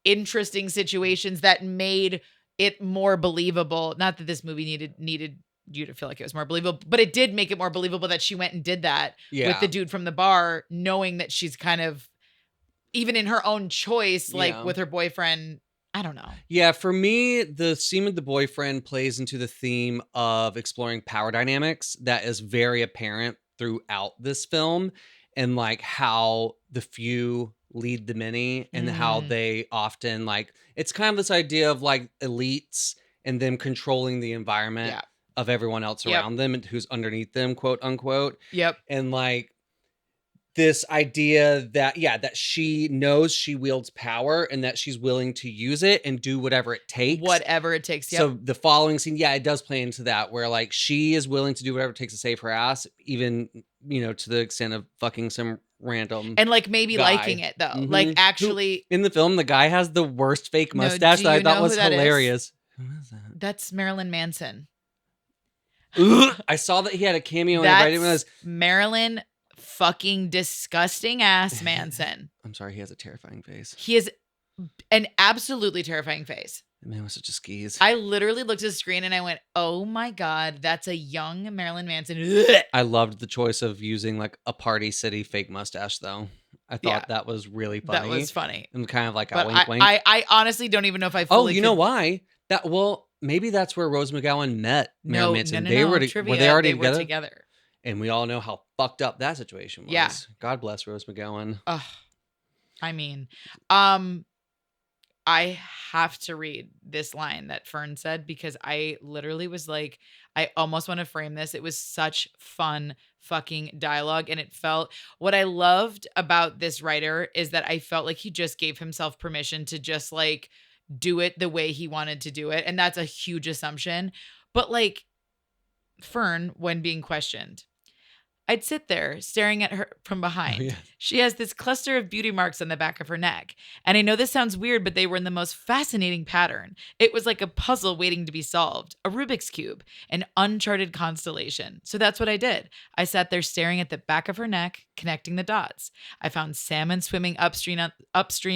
interesting situations that made it more believable. Not that this movie needed you to feel like it was more believable, but it did make it more believable that she went and did that with the dude from the bar, knowing that she's kind of, even in her own choice, like with her boyfriend. I don't know. Yeah, for me, the scene with the boyfriend plays into the theme of exploring power dynamics that is very apparent throughout this film, and like how the few lead the many, and how they often like, it's kind of this idea of like elites and them controlling the environment Yeah. of everyone else Yep. around them and who's underneath them, quote unquote. Yep. And like this idea that, that she knows she wields power and that she's willing to use it and do whatever it takes. Whatever it takes. Yep. So the following scene, it does play into that, where like she is willing to do whatever it takes to save her ass, even, to the extent of fucking some random and like maybe guy. liking it though. Like actually in the film, the guy has the worst fake mustache do that I you thought know was who that is? hilarious. Who is that? That's Marilyn Manson. I saw that he had a cameo in it, but I didn't realize. Marilyn fucking disgusting ass Manson. I'm sorry, he has a terrifying face. He is an absolutely terrifying face. The man was such a skis. I literally looked at the screen and I went, oh my God, that's a young Marilyn Manson. I loved the choice of using like a Party City fake mustache though. I thought that was really funny. That was funny. And kind of like but a wink wink. I honestly don't even know if I fully know why? Maybe that's where Rose McGowan met Marilyn Manson. No, they were trivia, were they already were together? And we all know how fucked up that situation was. Yeah. God bless Rose McGowan. I mean, I have to read this line that Fern said because I literally was like, I almost want to frame this. It was such fun fucking dialogue. And it felt, what I loved about this writer is that I felt like he just gave himself permission to just like do it the way he wanted to do it. And that's a huge assumption. But like Fern, when being questioned, I'd sit there staring at her from behind. Oh, yeah. She has this cluster of beauty marks on the back of her neck. And I know this sounds weird, but they were in the most fascinating pattern. It was like a puzzle waiting to be solved, a Rubik's Cube, an uncharted constellation. So that's what I did. I sat there staring at the back of her neck, connecting the dots. I found salmon swimming upstream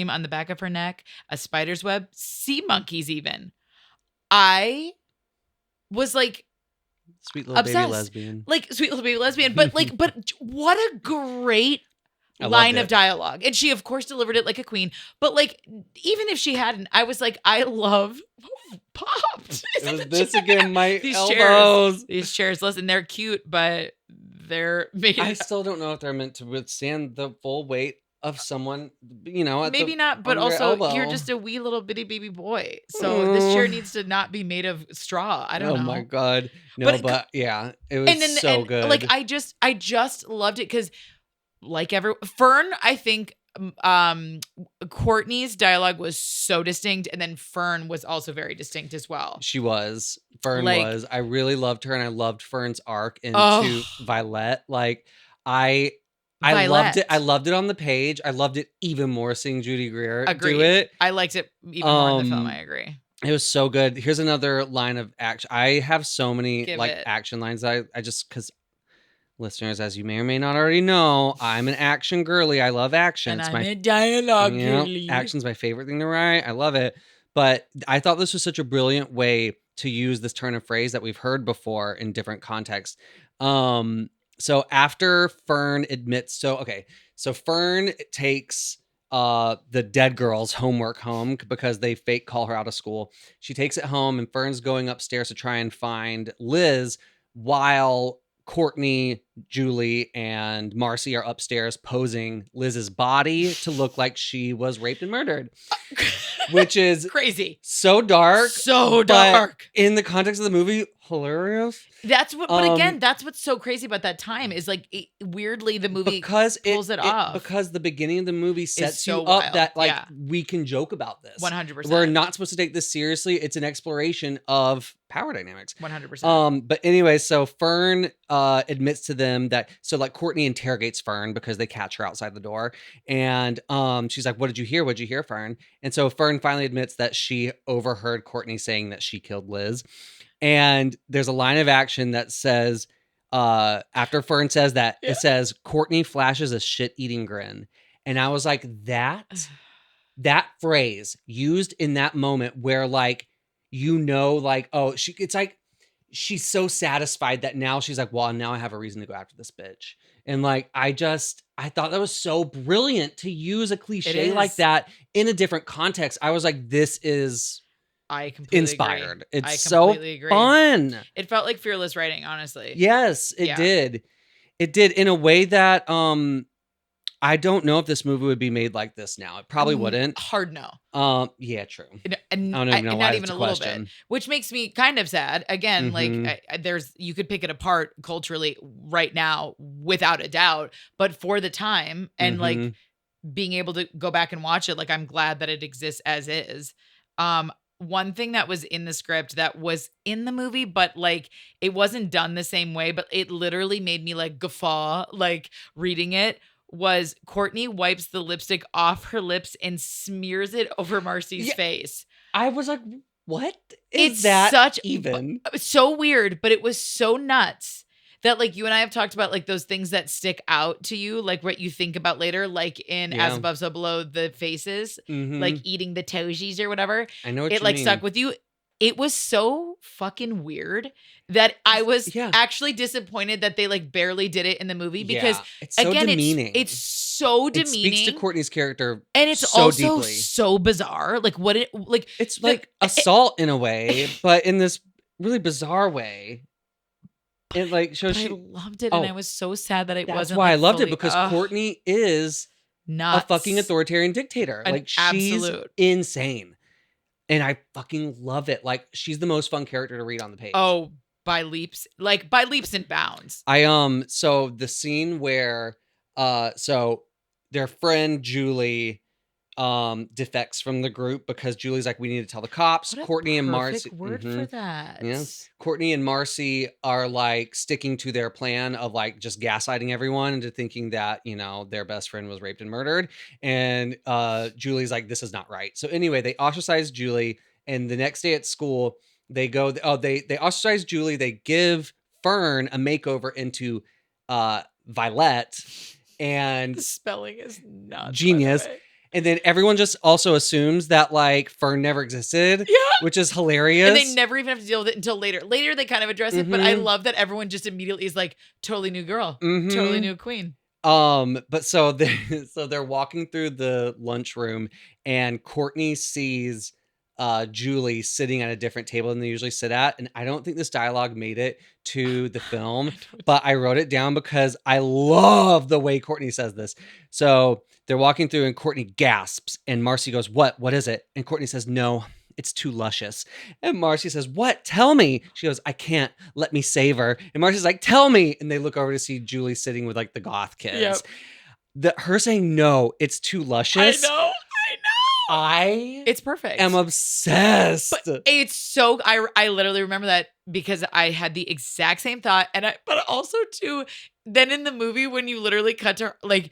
on the back of her neck, a spider's web, sea monkeys even. I was like, sweet little obsessed. baby lesbian. Like sweet little baby lesbian. But what a great line of dialogue. And she of course delivered it like a queen. But like, even if she hadn't, I was like, I love popped. It was this again, my These elbows. These chairs, listen, they're cute, but they're made. I still don't know if they're meant to withstand the full weight of someone, maybe not, but also you're just a wee little bitty baby boy. So this chair needs to not be made of straw. I don't know. Oh my God. No, but yeah, it was so good. Like I just loved it because like Fern, I think Courtney's dialogue was so distinct, and then Fern was also very distinct as well. She was. Fern was. I really loved her, and I loved Fern's arc into Violet. Like I loved it. I loved it on the page. I loved it even more seeing Judy Greer do it. I liked it even more in the film. I agree. It was so good. Here's another line of action. I have so many action lines that I just, because listeners, as you may or may not already know, I'm an action girly. I love action. And I'm a dialogue girly. Action's my favorite thing to write. I love it. But I thought this was such a brilliant way to use this turn of phrase that we've heard before in different contexts. So after Fern admits, so Fern takes the dead girl's homework home because they fake call her out of school. She takes it home, and Fern's going upstairs to try and find Liz while Courtney, Julie, and Marcy are upstairs posing Liz's body to look like she was raped and murdered, which is crazy. So dark. So dark. In the context of the movie, hilarious. That's what, but again, that's what's so crazy about that time is like weirdly the movie pulls it off. Because the beginning of the movie sets so you up wild. that we can joke about this. 100%. We're not supposed to take this seriously. It's an exploration of power dynamics. 100%. But anyway, so Fern admits to them that, so like Courtney interrogates Fern because they catch her outside the door, and she's like, "What did you hear? What'd you hear, Fern?" And so Fern finally admits that she overheard Courtney saying that she killed Liz. And there's a line of action that says, after Fern says that, it says, Courtney flashes a shit-eating grin. And I was like, that phrase used in that moment where like, it's like, she's so satisfied that now she's like, well, now I have a reason to go after this bitch. And like, I thought that was so brilliant to use a cliche like that in a different context. I was like, this is... I completely inspired. Agree. It's so fun. It felt like fearless writing, honestly. Yes, it did. It did in a way that I don't know if this movie would be made like this now. It probably wouldn't. Hard no. Yeah, true. And I don't even know why not that's even a a little bit, question. which makes me kind of sad. Again, like there's you could pick it apart culturally right now without a doubt, but for the time and like being able to go back and watch it, like I'm glad that it exists as is. One thing that was in the script that was in the movie, but like it wasn't done the same way, but it literally made me like guffaw, like reading it, was Courtney wipes the lipstick off her lips and smears it over Marcy's face. I was like, what is It's that such even? So weird, but it was so nuts that like you and I have talked about like those things that stick out to you, like what you think about later, like in As Above, So Below, the faces, like eating the tojies or whatever. I know what it you like mean. stuck with you. It was so fucking weird that I was actually disappointed that they like barely did it in the movie because it's so again, demeaning. It's so demeaning. It speaks to Courtney's character, and it's so also deeply. so bizarre. Like what it like it's like assault in a way, but in this really bizarre way. It like shows I loved it, and I was so sad that it wasn't. That's why I loved it, because fully, Courtney is nuts. a fucking authoritarian dictator. Like she's insane, and I fucking love it. Like she's the most fun character to read on the page. Oh, by leaps and bounds. So the scene where so their friend Julie defects from the group because Julie's like, we need to tell the cops. What a Courtney and Marcy word for that. Yes. Courtney and Marcy are like sticking to their plan of like just gaslighting everyone into thinking that, you know, their best friend was raped and murdered. And Julie's like, this is not right. So anyway, they ostracize Julie, and the next day at school, they go, they ostracize Julie, they give Fern a makeover into Violet, and the spelling is nuts. Genius. And then everyone just also assumes that like Fern never existed, which is hilarious. And they never even have to deal with it until later. Later they kind of address it, but I love that everyone just immediately is like, totally new girl, totally new queen. But so they're walking through the lunchroom, and Courtney sees Julie sitting at a different table than they usually sit at. And I don't think this dialogue made it to the film, but I wrote it down because I love the way Courtney says this. So they're walking through, and Courtney gasps, and Marcy goes, what is it? And Courtney says, no, it's too luscious. And Marcy says, what? Tell me. She goes, I can't. Let me save her. And Marcy's like, tell me. And they look over to see Julie sitting with like the goth kids. Her saying, no, it's too luscious. I know. It's perfect. I'm obsessed. But it's so I literally remember that because I had the exact same thought, but also too, then in the movie when you literally cut to her, like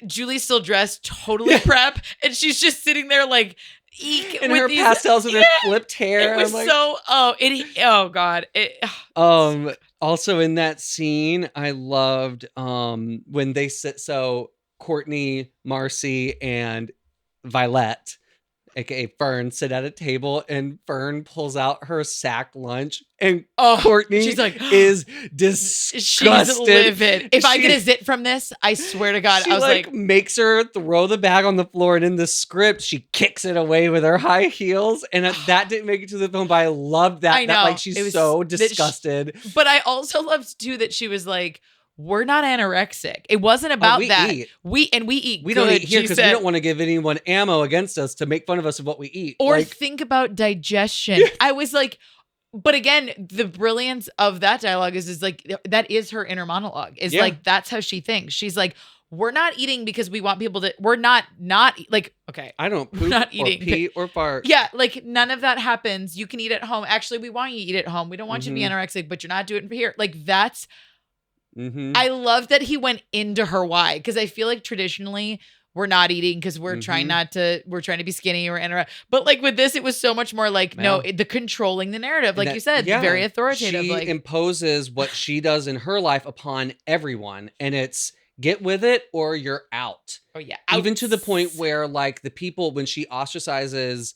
Julie's still dressed totally prep, and she's just sitting there like eek in with her pastels with her flipped hair. It was God. Also in that scene, I loved when they sit. So Courtney, Marcy, and Violet, aka Fern, sit at a table, and Fern pulls out her sack lunch, and Courtney she's like, is disgusted. She's livid. If I get a zit from this, I swear to God, I was like makes her throw the bag on the floor, and in the script, she kicks it away with her high heels, and that didn't make it to the film, but I loved that. I know. That, like, she's so disgusted. But I also loved too that she was like, we're not anorexic. It wasn't about that. Eat. We eat. We don't eat here because we don't want to give anyone ammo against us to make fun of us of what we eat. Or think about digestion. I was like, but again, the brilliance of that dialogue is like, that is her inner monologue. Is like, that's how she thinks. She's like, we're not eating because we want people to, we're not like, okay. I don't poop not eating, or pee or fart. Yeah, like none of that happens. You can eat at home. Actually, we want you to eat at home. We don't want you to be anorexic, but you're not doing it here. Like that's, I love that he went into her why, because I feel like traditionally we're not eating because we're trying we're trying to be skinny or but like with this, it was so much more like the controlling the narrative, like you said, very authoritative. She imposes what she does in her life upon everyone, and it's get with it or you're out. Oh yeah, even to the point where like the people, when she ostracizes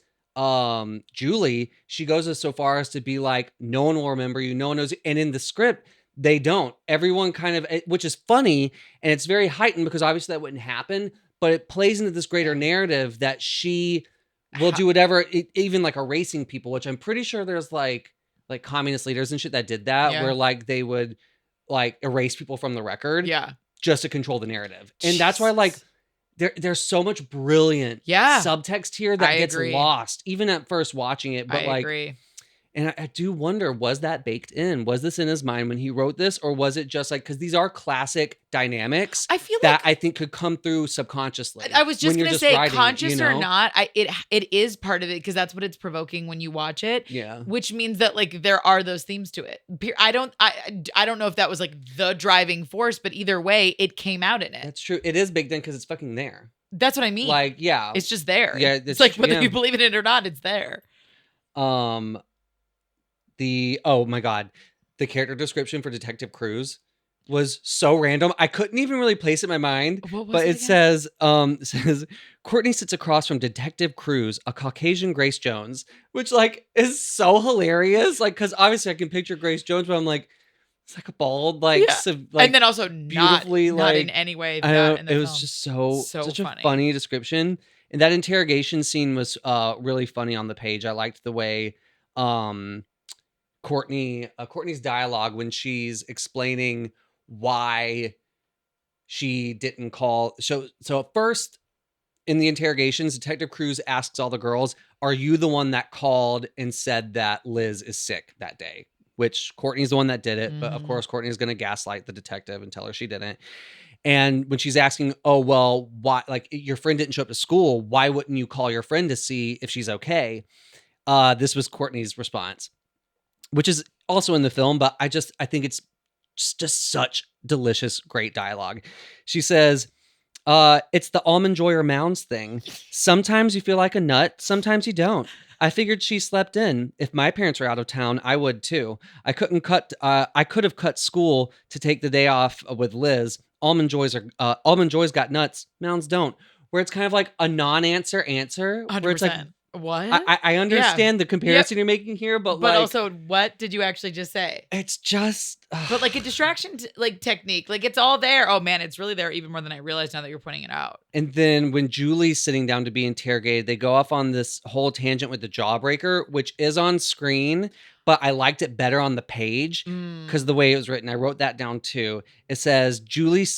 Julie, she goes so far as to be like, no one will remember you, no one knows you. And in the script, they don't. Everyone kind of, which is funny, and it's very heightened because obviously that wouldn't happen, but it plays into this greater narrative that she will do whatever, even like erasing people, which I'm pretty sure there's like communist leaders and shit that did that, where like they would like erase people from the record, just to control the narrative. And that's why like there's so much brilliant subtext here that gets lost, even at first watching it. But I agree. And I do wonder, was that baked in? Was this in his mind when he wrote this? Or was it just like, because these are classic dynamics I feel that I think could come through subconsciously. I was just going to say, conscious or not, it is part of it because that's what it's provoking when you watch it. Yeah. Which means that like there are those themes to it. I don't know if that was like the driving force, but either way, it came out in it. That's true. It is baked in because it's fucking there. That's what I mean. Like, yeah. It's just there. Yeah. It's like whether you believe in it or not, it's there. Oh my God, the character description for Detective Cruz was so random. I couldn't even really place it in my mind. But it says, Courtney sits across from Detective Cruz, a Caucasian Grace Jones, which like is so hilarious. Like, because obviously I can picture Grace Jones, but I'm like, it's like a bald, like, and then also beautifully, not in any way. It was just such funny. A funny description. And that interrogation scene was really funny on the page. I liked the way Courtney's dialogue when she's explaining why she didn't call. So at first in the interrogations, Detective Cruz asks all the girls, "Are you the one that called and said that Liz is sick that day?" Which Courtney's the one that did it, but of course Courtney's going to gaslight the detective and tell her she didn't. And when she's asking, "Oh well, why? Like your friend didn't show up to school. Why wouldn't you call your friend to see if she's okay?" This was Courtney's response, which is also in the film, but I think it's just such delicious, great dialogue. She says, it's the almond joy or mounds thing. Sometimes you feel like a nut, sometimes you don't. I figured she slept in. If my parents were out of town, I would too. I could have cut school to take the day off with Liz. Almond joys got nuts, mounds don't. Where it's kind of like a non-answer answer. 100%. Where it's like, what? I understand the comparison you're making here, but like, also, what did you actually just say? It's just, but like a distraction, like technique, like it's all there. Oh man, it's really there even more than I realized now that you're pointing it out. And then when Julie's sitting down to be interrogated, they go off on this whole tangent with the Jawbreaker, which is on screen, but I liked it better on the page because the way it was written. I wrote that down too. It says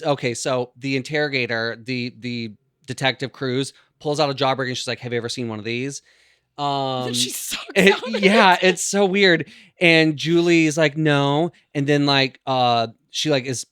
okay, so the interrogator, the Detective Cruz, pulls out a Jawbreaker and she's like, "Have you ever seen one of these?" She sucks it's so weird. And Julie's like, "No." And then like she like is,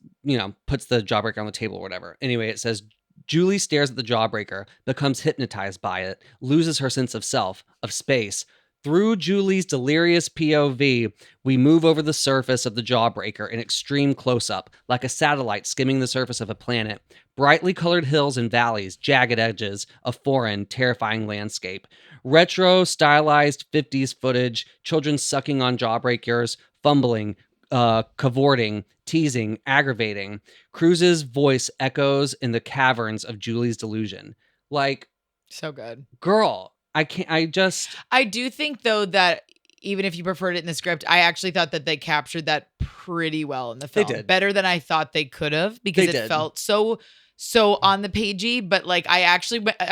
puts the Jawbreaker on the table or whatever. Anyway, it says Julie stares at the Jawbreaker, becomes hypnotized by it, loses her sense of self, of space. Through Julie's delirious POV, we move over the surface of the Jawbreaker in extreme close-up, like a satellite skimming the surface of a planet. Brightly colored hills and valleys, jagged edges, a foreign, terrifying landscape. Retro, stylized 50s footage, children sucking on Jawbreakers, fumbling, cavorting, teasing, aggravating. Cruz's voice echoes in the caverns of Julie's delusion. Like, so good. Girl, I do think though that even if you preferred it in the script, I actually thought that they captured that pretty well in the film. They did. Better than I thought they could have because it felt so on the pagey, but like I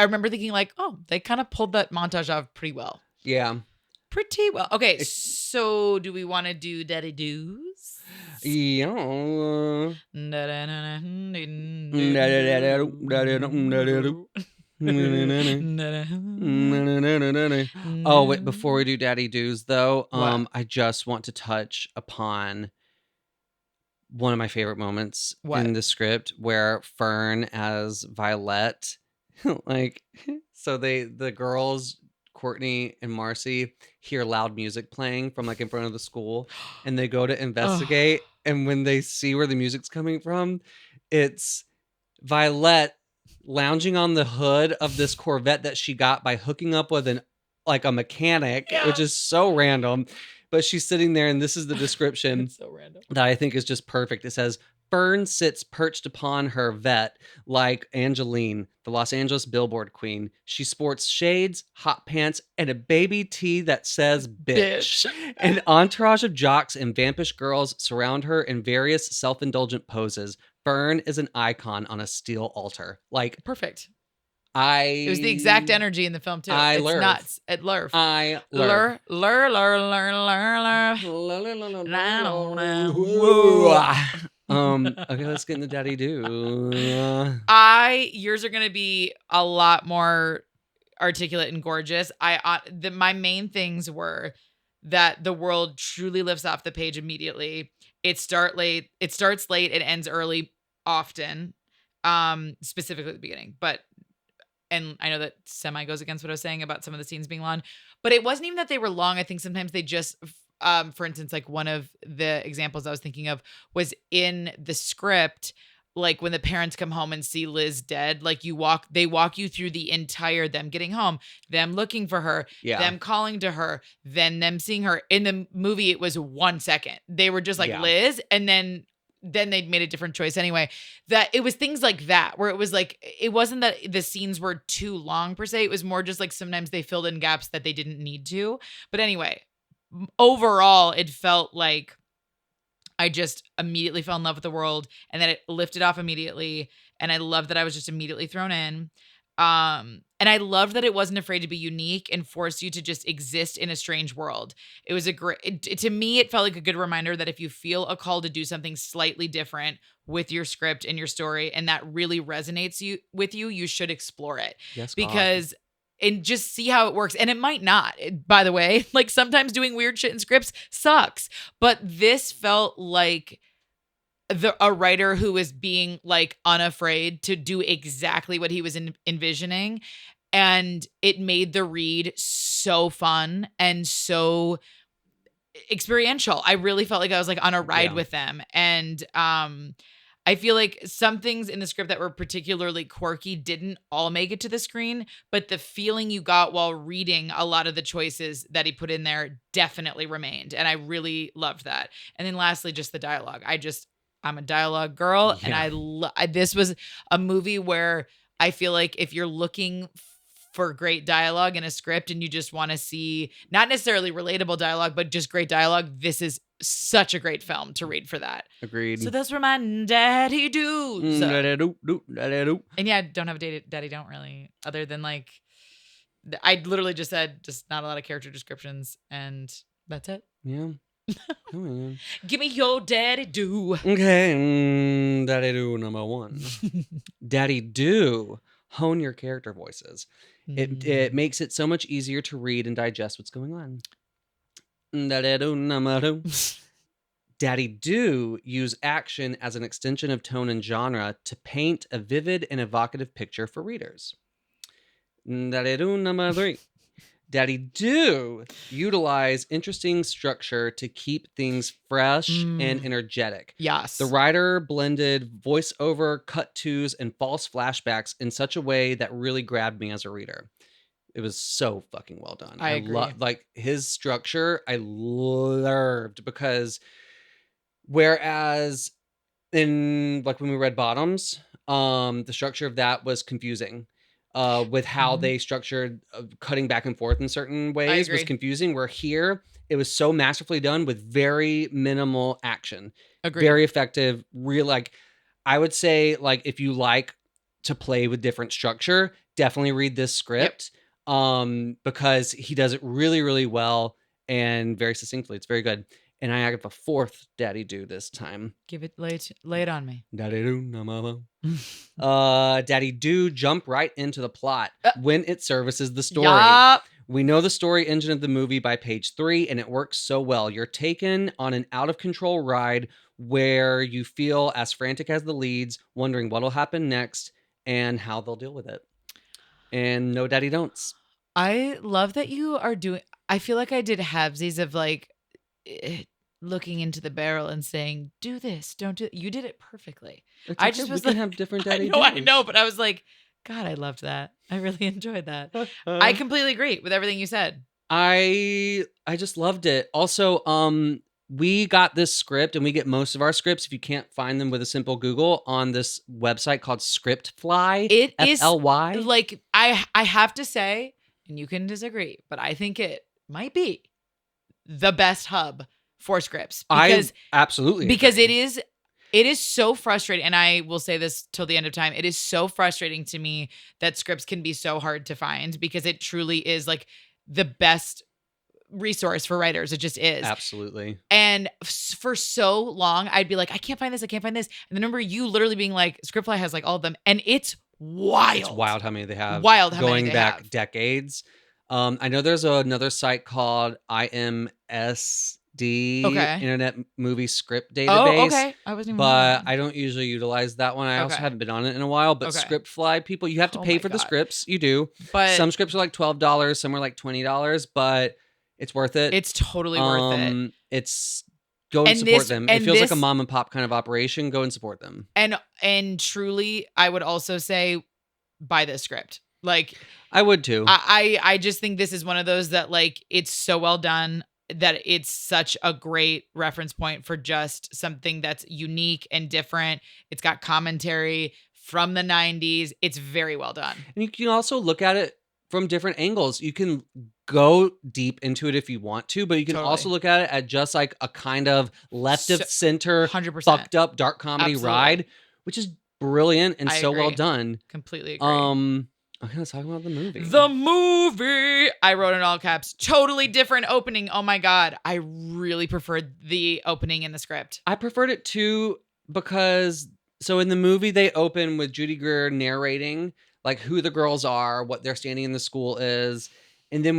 remember thinking like, oh, they kind of pulled that montage off pretty well. Yeah. Pretty well. Okay, so do we want to do Daddy Doos? Yeah. Oh, wait, before we do Daddy Doos though, I just want to touch upon one of my favorite moments in the script where Fern as Violet, like, so the girls, Courtney and Marcy, hear loud music playing from like in front of the school and they go to investigate. And when they see where the music's coming from, it's Violet lounging on the hood of this Corvette that she got by hooking up with a mechanic, which is so random. But she's sitting there and this is the description it's so random. That I think is just perfect. It says, Fern sits perched upon her vet like Angeline, the Los Angeles billboard queen. She sports shades, hot pants, and a baby tee that says bitch. An entourage of jocks and vampish girls surround her in various self-indulgent poses. Fern is an icon on a steel altar. Like, perfect. It was the exact energy in the film too. It's nuts. At Lurf. Okay, let's get into Daddy Do. Yours are gonna be a lot more articulate and gorgeous. My main things were that the world truly lifts off the page immediately. It starts late, it ends early often. Specifically at the beginning. And I know that semi goes against what I was saying about some of the scenes being long, but it wasn't even that they were long. I think sometimes they just for instance, like one of the examples I was thinking of was in the script, like when the parents come home and see Liz dead, like they walk you through the entire them getting home, them looking for her, Yeah. them calling to her, then them seeing her. In the movie, it was 1 second. They were just like Yeah. Liz, and then they'd made a different choice anyway. That it was things like that where it was like, it wasn't that the scenes were too long per se. It was more just like sometimes they filled in gaps that they didn't need to. But anyway, overall, it felt like I just immediately fell in love with the world, and then it lifted off immediately. And I loved that I was just immediately thrown in. And I loved that it wasn't afraid to be unique and force you to just exist in a strange world. It was to me, it felt like a good reminder that if you feel a call to do something slightly different with your script and your story, and that really resonates with you, you should explore it. Yes, because and just see how it works. And it might not, by the way, like sometimes doing weird shit in scripts sucks, but this felt like a writer who was being like unafraid to do exactly what he was envisioning. And it made the read so fun and so experiential. I really felt like I was like on a ride with them. And I feel like some things in the script that were particularly quirky didn't all make it to the screen, but the feeling you got while reading a lot of the choices that he put in there definitely remained. And I really loved that. And then lastly, just the dialogue. I'm a dialogue girl. Yeah. And this was a movie where I feel like if you're looking for great dialogue in a script and you just want to see not necessarily relatable dialogue, but just great dialogue, this is such a great film to read for that. Agreed. So those were my daddy do's. Daddy do. And yeah, don't have a daddy don't really, other than like, I literally just said just not a lot of character descriptions, and that's it. Yeah. Oh, yeah. Give me your daddy do. Okay, Daddy Do number 1. Daddy Do, hone your character voices. It makes it so much easier to read and digest what's going on. Daddy Do number 2. Daddy Do, use action as an extension of tone and genre to paint a vivid and evocative picture for readers. Daddy Do number 3. Daddy Do, utilize interesting structure to keep things fresh and energetic. Yes. The writer blended voiceover, cut-tos, and false flashbacks in such a way that really grabbed me as a reader. It was so fucking well done. I agree. Like his structure, I loved, because whereas in like when we read Bottoms, the structure of that was confusing. With how they structured cutting back and forth in certain ways was confusing, where here it was so masterfully done with very minimal action. Agreed. Very effective. Real, like, I would say, like, if you like to play with different structure, definitely read this script. Because he does it really, really well and very succinctly. It's very good. And I have a 4th Daddy Do this time. Lay it on me. Daddy Do, no mama. Daddy Do, jump right into the plot when it services the story. Yep. We know the story engine of the movie by page 3, and it works so well. You're taken on an out-of-control ride where you feel as frantic as the leads, wondering what'll happen next and how they'll deal with it. And no daddy don'ts. I love that you are doing... I feel like I did halvesies of like... looking into the barrel and saying, do this, don't do it. You did it perfectly. It's I okay. just was we like, can have different daddy I know, but I was like, God, I loved that. I really enjoyed that. I completely agree with everything you said. I just loved it. Also, we got this script, and we get most of our scripts, if you can't find them with a simple Google, on this website called Scriptfly. It is FLY. like, I have to say, and you can disagree, but I think it might be the best hub for scripts, because absolutely because agree. It is so frustrating, and I will say this till the end of time. It is so frustrating to me that scripts can be so hard to find, because it truly is like the best resource for writers. It just is. Absolutely. And for so long, I'd be like, I can't find this. I can't find this. And the number you literally being like, Scriptfly has like all of them. And it's wild. It's wild how many they have. Wild how going many they back have. decades. I know there's another site called IMSD, Internet Movie Script Database. Oh, okay. I wasn't even But I don't usually utilize that one. I also Okay. haven't been on it in a while. But Scriptfly people, you have to pay for the scripts. You do. But some scripts are like $12, some are like $20, but it's worth it. it's totally worth it. It's go and support them. It feels like a mom and pop kind of operation. Go and support them. And truly, I would also say buy this script. Like I would too. I just think this is one of those that like it's so well done that it's such a great reference point for just something that's unique and different. It's got commentary from the 90s. It's very well done. And you can also look at it from different angles. You can go deep into it if you want to, but you can also look at it at just like a kind of left of center, 100%. fucked up dark comedy ride, which is brilliant and so well done. Completely agree. Okay, let's talk about the movie. The movie! I wrote in all caps. Totally different opening. Oh my God. I really preferred the opening in the script. I preferred it too because, so in the movie, they open with Judy Greer narrating like who the girls are, what their standing in the school is. And then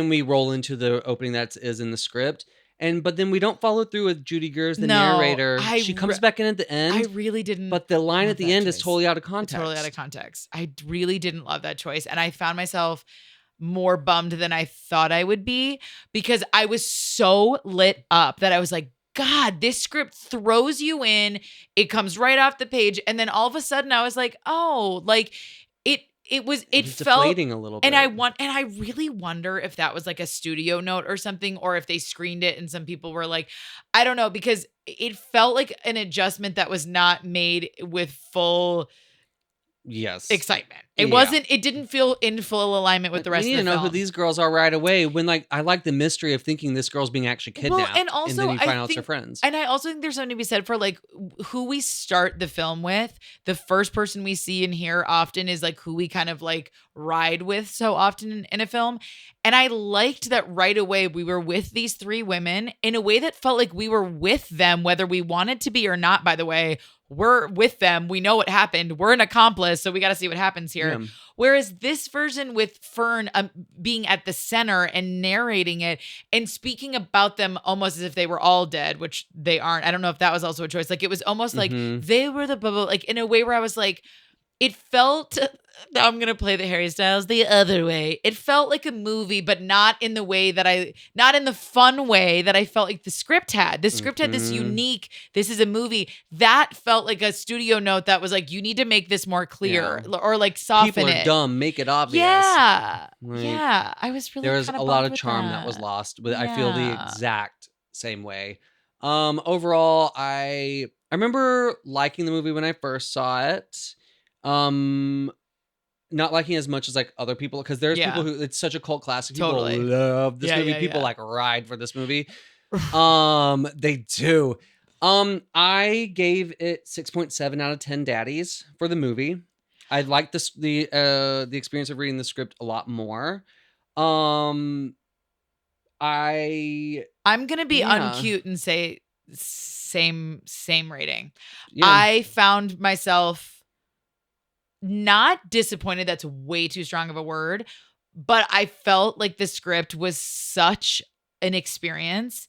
we roll into the opening that is in the script. But then we don't follow through with Judy Greer as the narrator. She comes back in at the end. I really didn't. But the line at the end is totally out of context. Totally out of context. I really didn't love that choice. And I found myself more bummed than I thought I would be because I was so lit up that I was like, God, this script throws you in. It comes right off the page. And then all of a sudden I was like, oh, like it felt deflating a little bit. And I really wonder if that was like a studio note or something, or if they screened it and some people were like, I don't know, because it felt like an adjustment that was not made with full excitement. It didn't feel in full alignment with the rest of the film. You need to know who these girls are right away. When like I like the mystery of thinking this girl's being actually kidnapped, and also then you find out it's her friends. And I also think there's something to be said for like who we start the film with. The first person we see and hear often is like who we kind of like ride with so often in a film. And I liked that right away we were with these three women in a way that felt like we were with them, whether we wanted to be or not, by the way. We're with them. We know what happened. We're an accomplice, so we got to see what happens here. Yeah. Whereas this version with Fern being at the center and narrating it and speaking about them almost as if they were all dead, which they aren't. I don't know if that was also a choice. Like it was almost like they were the bubble, like in a way where I was like, it felt, now I'm going to play the Harry Styles the other way. It felt like a movie, but not in the way that not in the fun way that I felt like the script had. The script had this unique, this is a movie. That felt like a studio note that was like, you need to make this more clear or like soften it. People are dumb, make it obvious. Yeah. Like, yeah. I was really there was a lot of charm that was lost, but I feel the exact same way. Overall, I remember liking the movie when I first saw it. Not liking as much as like other people because there's people who it's such a cult classic. People love this movie. People like ride for this movie. They do. I gave it 6.7 out of 10 daddies for the movie. I liked the experience of reading the script a lot more. I'm gonna be uncute and say same rating. Yeah. I found myself not disappointed, that's way too strong of a word, but I felt like the script was such an experience,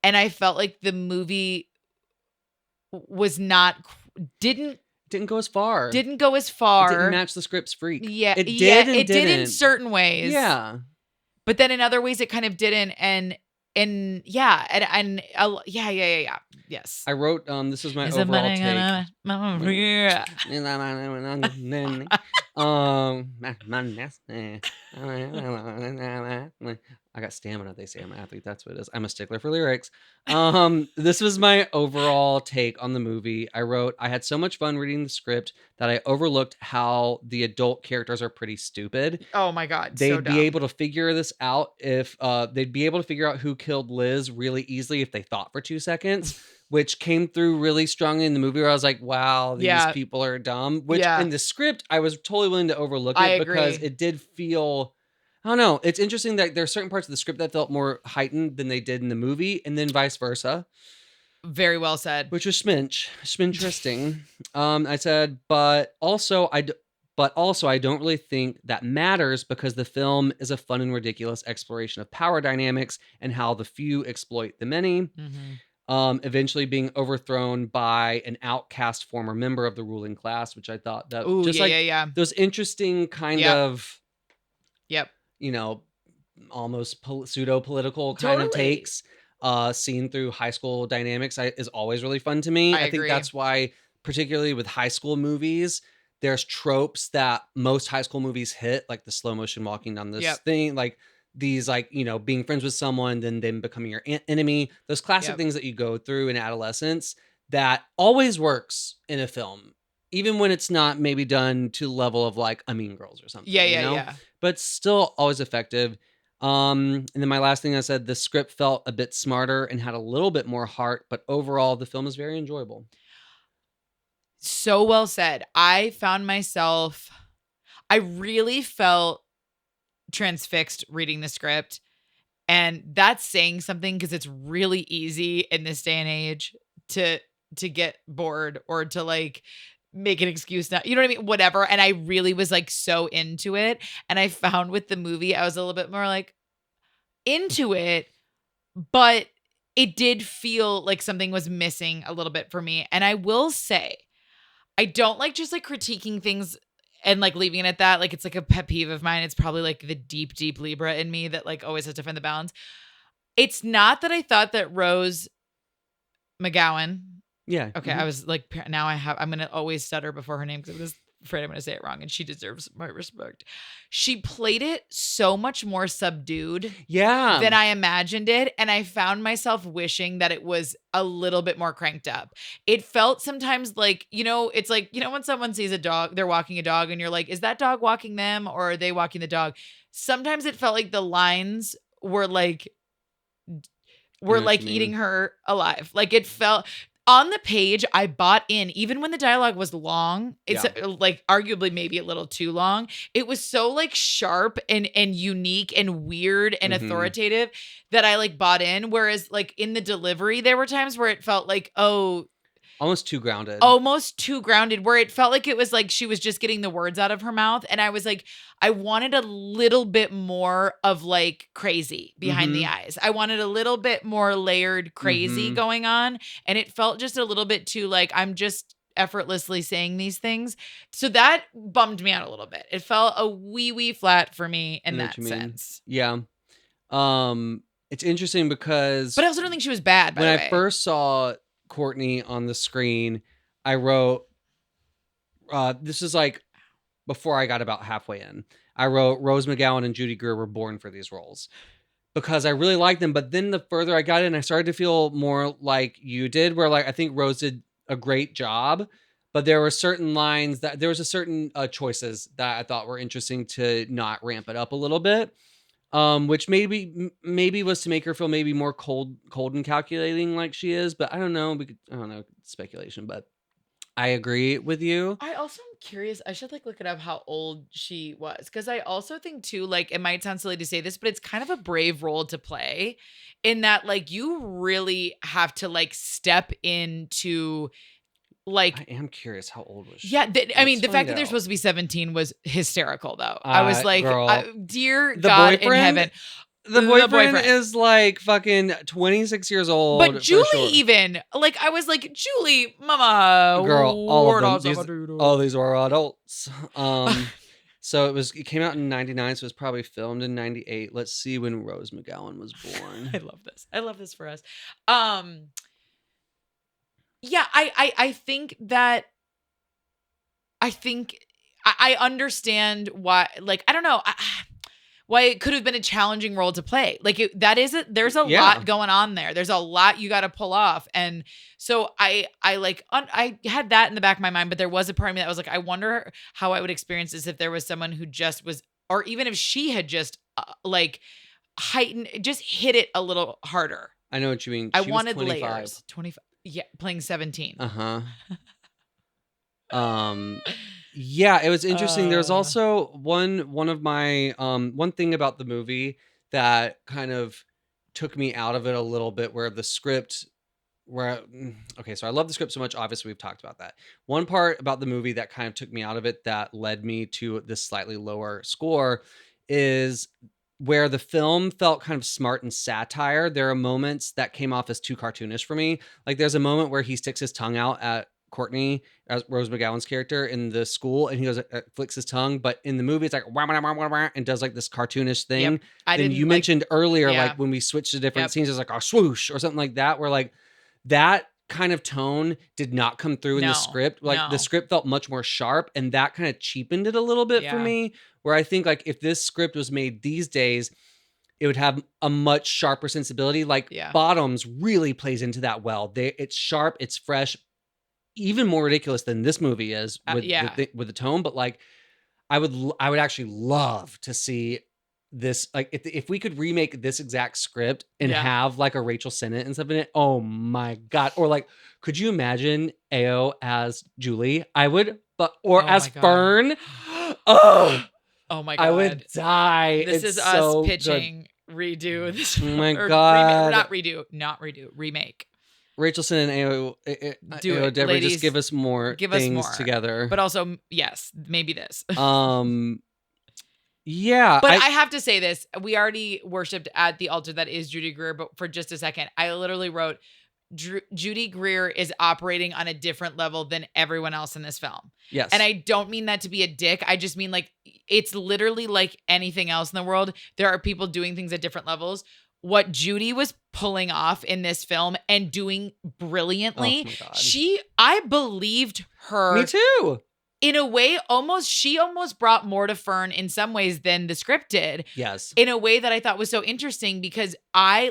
and I felt like the movie was didn't go as far. It didn't match the scrip's freak. Yeah, it did. It did in certain ways. Yeah, but then in other ways it kind of didn't, and yes. I wrote this is my overall take. I got stamina, they say I'm an athlete. That's what it is. I'm a stickler for lyrics. This was my overall take on the movie. I wrote, I had so much fun reading the script that I overlooked how the adult characters are pretty stupid. Oh my God. They'd be able to figure this out if they'd be able to figure out who killed Liz really easily if they thought for 2 seconds, which came through really strongly in the movie where I was like, wow, these people are dumb. Which in the script, I was totally willing to overlook it because it did feel, I don't know. It's interesting that there are certain parts of the script that felt more heightened than they did in the movie, and then vice versa, Very well said. which was schminteresting. I said, but also I don't really think that matters because the film is a fun and ridiculous exploration of power dynamics and how the few exploit the many. Eventually being overthrown by an outcast former member of the ruling class, which I thought that Ooh, just yeah. those interesting kind Yep. of, Yep. almost pseudo political kind of Totally. takes, seen through high school dynamics, is always really fun to me. I think agree. that's why, particularly with high school movies, there's tropes that most high school movies hit, like the slow motion walking down this thing, like these, being friends with someone, then them becoming your enemy, those classic things that you go through in adolescence that always works in a film, even when it's not maybe done to the level of like a Mean Girls or something. Yeah. But still always effective. And then my last thing, I said the script felt a bit smarter and had a little bit more heart, but overall the film is very enjoyable. So well said. I really felt transfixed reading the script, and that's saying something because it's really easy in this day and age to get bored or to like make an excuse now, you know what I mean? Whatever. And I really was like so into it. And I found with the movie, I was a little bit more like into it, but it did feel like something was missing a little bit for me. And I will say, I don't like just like critiquing things and like leaving it at that. Like it's like a pet peeve of mine. It's probably like the deep, deep Libra in me that like always has to find the balance. It's not that I thought that Rose McGowan. Yeah. Okay. I was like, I'm going to always stutter before her name because I was afraid I'm going to say it wrong, and she deserves my respect. She played it so much more subdued than I imagined it. And I found myself wishing that it was a little bit more cranked up. It felt sometimes like, it's like, when someone sees a dog, they're walking a dog and you're like, is that dog walking them or are they walking the dog? Sometimes it felt like the lines were like, eating her alive. Like it felt on the page, I bought in, even when the dialogue was long, it's like arguably maybe a little too long. It was so like sharp and unique and weird and authoritative that I like bought in. Whereas like in the delivery, there were times where it felt like, almost too grounded. Where it felt like it was like she was just getting the words out of her mouth. And I was like, I wanted a little bit more of like crazy behind the eyes. I wanted a little bit more layered crazy going on. And it felt just a little bit too like I'm just effortlessly saying these things. So that bummed me out a little bit. It felt a wee flat for me in that sense. Yeah. It's interesting because... But I also don't think she was bad, by the way. When I first saw Courtney on the screen, I wrote, this is like before I got about halfway in, I wrote Rose McGowan and Judy Greer were born for these roles because I really liked them. But then the further I got in, I started to feel more like you did, where like I think Rose did a great job, but there were certain lines that there was a certain choices that I thought were interesting to not ramp it up a little bit. Which maybe was to make her feel maybe more cold and calculating like she is, but I don't know. I don't know, speculation, but I agree with you. I also am curious. I should like look it up how old she was, because I also think too, like it might sound silly to say this, but it's kind of a brave role to play, in that like you really have to like step into. Like, I am curious, how old was she? Yeah, I mean, the fact that they're supposed to be 17 was hysterical, though. I was like, dear God in heaven. The boyfriend is like fucking 26 years old. But Julie even, like, I was like, Julie, mama. Girl, all of them. All these are adults. So it came out in 99, so it was probably filmed in 98. Let's see when Rose McGowan was born. I love this. I love this for us. Yeah, I think that I understand why, like, I don't know why it could have been a challenging role to play. Like there's a lot going on there. There's a lot you got to pull off. And so I had that in the back of my mind, but there was a part of me that was like, I wonder how I would experience this if there was someone who just was, or even if she had just like heightened, just hit it a little harder. I know what you mean. I wanted layers. 25. Yeah, playing 17. Yeah, it was interesting. There's also one of my one thing about the movie that kind of took me out of it a little bit, where the script okay, so I love the script so much. Obviously, we've talked about that. One part about the movie that kind of took me out of it, that led me to this slightly lower score, is where the film felt kind of smart and satire. There are moments that came off as too cartoonish for me. Like, there's a moment where he sticks his tongue out at Courtney, as Rose McGowan's character, in the school, and he goes, flicks his tongue. But in the movie, it's like, wah, wah, wah, wah, wah, and does like this cartoonish thing. Yep. I Then didn't you mentioned earlier, yeah. like when we switched to different Yep. scenes, it's like a swoosh or something like that, where like that kind of tone did not come through in the No, script. Like no. the script felt much more sharp, and that kind of cheapened it a little bit for Yeah. me, where I think like if this script was made these days, it would have a much sharper sensibility. Like Yeah. Bottoms really plays into that well. It's sharp, it's fresh, even more ridiculous than this movie is with yeah. with the tone. But like, I would actually love to see this. Like, if we could remake this exact script and Yeah. have like a Rachel Sennett and stuff in it. Oh my God! Or like, could you imagine Ao as Julie? I would, but or Oh as my God. Fern. Oh my God! I would die. This It's is so us pitching good. redo this. Oh my or God. not redo, remake. Rachel Sennett and Do Ao it, Deborah, ladies. just give us more things together. But also, yes, maybe this. Yeah. But I have to say this. We already worshipped at the altar that is Judy Greer, but for just a second, I literally wrote, Judy Greer is operating on a different level than everyone else in this film. Yes. And I don't mean that to be a dick. I just mean like, it's literally like anything else in the world. There are people doing things at different levels. What Judy was pulling off in this film and doing brilliantly, I believed her. Me too. In a way, she almost brought more to Fern in some ways than the script did. Yes. In a way that I thought was so interesting, because I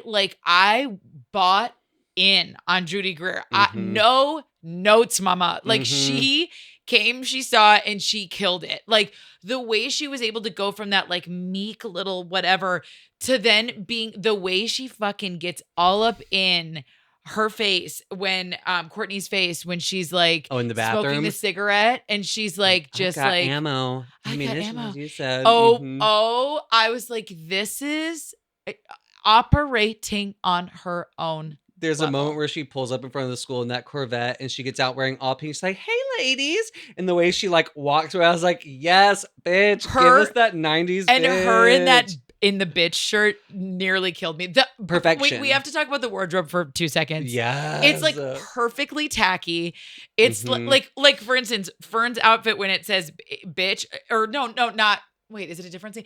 bought in on Judy Greer. No notes, mama. Like she came, she saw, and she killed it. Like the way she was able to go from that like meek little whatever to then being the way she fucking gets all up in her face when Courtney's face when she's like in the bathroom smoking the cigarette, and she's like just I got like ammo. I got ammo. As you said. I was like, this is operating on her own. There's a moment where she pulls up in front of the school in that Corvette, and she gets out wearing all pink. She's like, "Hey, ladies!" And the way she like walks away, I was like, "Yes, bitch, give us that '90s." And bitch. her in the bitch shirt nearly killed me. Perfection. We have to talk about the wardrobe for 2 seconds. Yeah, it's like perfectly tacky. It's like for instance, Fern's outfit when it says "bitch" or no, not. Wait, is it a different thing?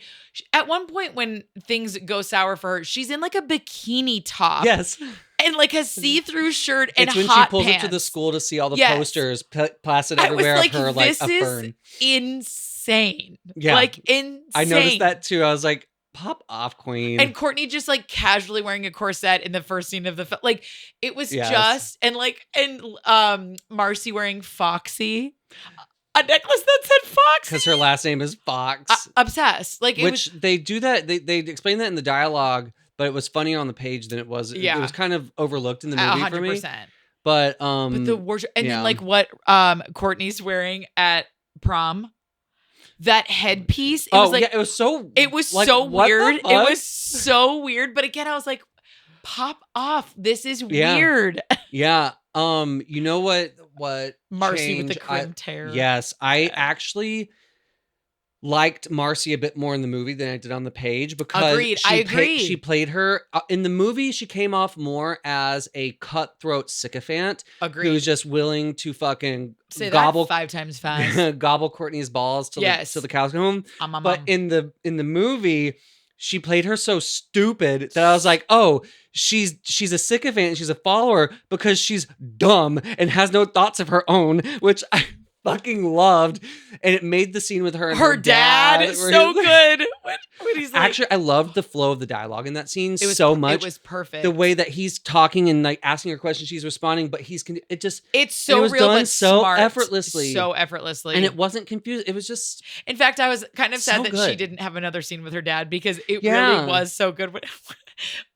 At one point when things go sour for her, she's in like a bikini top. Yes. And like a see-through shirt and it's when hot she pulls pants. up to the school to see all the posters plastered everywhere of her like a Fern. This is insane. Yeah. Like insane. I noticed that too. I was like, pop off, queen. And Courtney just like casually wearing a corset in the first scene of the film. Like it was just, and Marcy wearing Foxy. A necklace that said Foxy. Because her last name is Fox. Obsessed. Like they do that. They explain that in the dialogue, but it was funnier on the page than it was. Yeah. It was kind of overlooked in the movie 100%. For me. But the worship, and then like what Courtney's wearing at prom. That headpiece. It was like, it was so. It was like, so weird. It was so weird. But again, I was like, pop off. This is weird. Yeah. You know what Marcy changed? with the crimped hair. Yes, I actually liked Marcy a bit more in the movie than I did on the page, because I agree. She played her in the movie. She came off more as a cutthroat sycophant who was just willing to fucking gobble that 5 times fast, gobble Courtney's balls till the cows come home. But in the movie, she played her so stupid that I was like, oh, she's a sycophant, she's a follower because she's dumb and has no thoughts of her own, which I fucking loved. And it made the scene with her and her dad so good. When he's like, actually, I loved the flow of the dialogue in that scene so much. It was perfect. The way that he's talking and like asking her questions, she's responding, but it's so it was real, done but so smart, effortlessly, and it wasn't confused. It was just. In fact, I was kind of sad that she didn't have another scene with her dad, because it really was so good.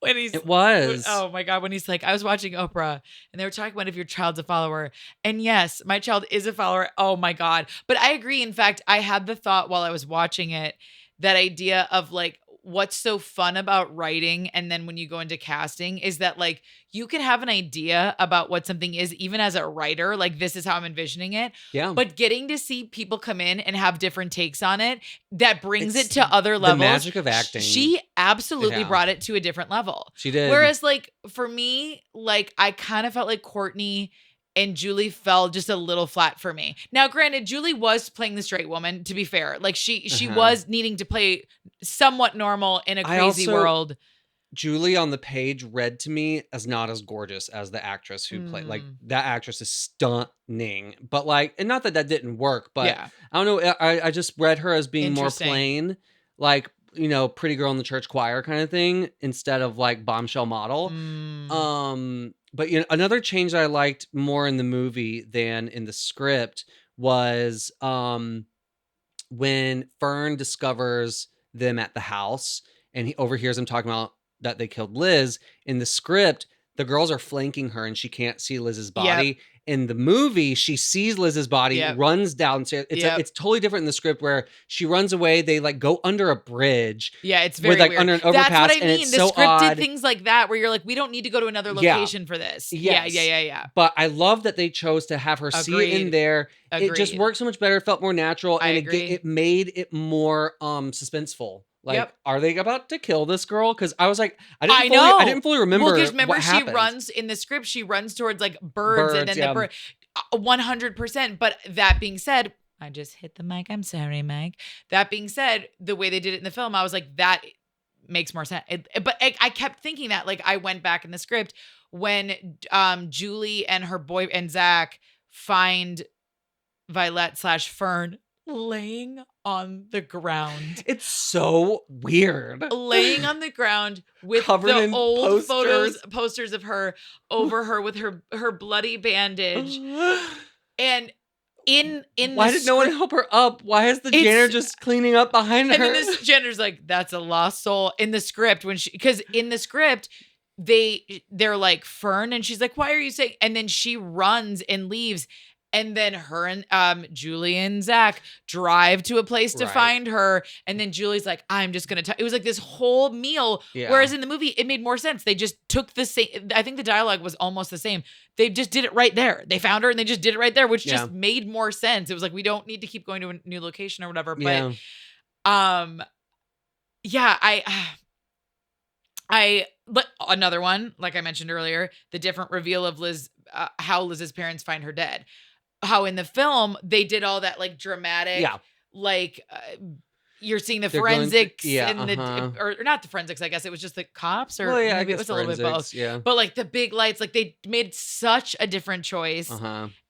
when he's It was. oh my god, when he's like, I was watching Oprah and they were talking about if your child's a follower. And yes, my child is a follower. Oh my god. But I agree. In fact, I had the thought while I was watching it, that idea of like what's so fun about writing and then when you go into casting is that like you can have an idea about what something is even as a writer, like this is how I'm envisioning it. Yeah. But getting to see people come in and have different takes on it, that brings It's it to other the levels. magic of acting. She absolutely Yeah. brought it to a different level. She did. Whereas like for me, like I kind of felt like Courtney and Julie fell just a little flat for me. Now, granted, Julie was playing the straight woman, to be fair. Like she was needing to play somewhat normal in a crazy world. Julie on the page read to me as not as gorgeous as the actress who played. Like that actress is stunning, but like, and not that that didn't work, but Yeah. I don't know. I just read her as being more plain, like, you know, pretty girl in the church choir kind of thing instead of like bombshell model. But you know, another change that I liked more in the movie than in the script was when Fern discovers them at the house and he overhears them talking about that they killed Liz. In the script, the girls are flanking her and she can't see Liz's body. Yep. In the movie, she sees Liz's body, runs downstairs. It's totally different in the script where she runs away. They like go under a bridge. Yeah, it's very with, like weird. under an overpass. That's what I mean. And it's The so script odd. did things like that where you're like, we don't need to go to another location for this. Yes. Yeah. But I love that they chose to have her see it in there. It just worked so much better. It felt more natural. And it made it more suspenseful. Like, are they about to kill this girl? Because I was like, I didn't fully remember. Well, because remember, she runs in the script. She runs towards like birds and then the bird. 100%. But that being said, I just hit the mic. I'm sorry, Mike. That being said, the way they did it in the film, I was like, that makes more sense. But I kept thinking that. Like, I went back in the script when Julie and her boy and Zach find Violet/Fern laying on the ground. It's so weird. Laying on the ground with covered the old posters of her over her with her bloody bandage. And in why did no one help her up? Why is the janitor just cleaning up behind her? And then this janitor's like, that's a lost soul in the script because in the script they're like, Fern, and she's like, why are you saying? And then she runs and leaves. And then her and Julie and Zach drive to a place to find her. And then Julie's like, I'm just going to it was like this whole meal. Yeah. Whereas in the movie, it made more sense. They just took the same. I think the dialogue was almost the same. They just did it right there. They found her and they just did it right there, which just made more sense. It was like, we don't need to keep going to a new location or whatever. But but another one, like I mentioned earlier, the different reveal of Liz, how Liz's parents find her dead. How in the film they did all that like dramatic, like you're seeing the forensics and the or not the forensics. I guess it was just the cops, or maybe it was a little bit both. Yeah, but like the big lights, like they made such a different choice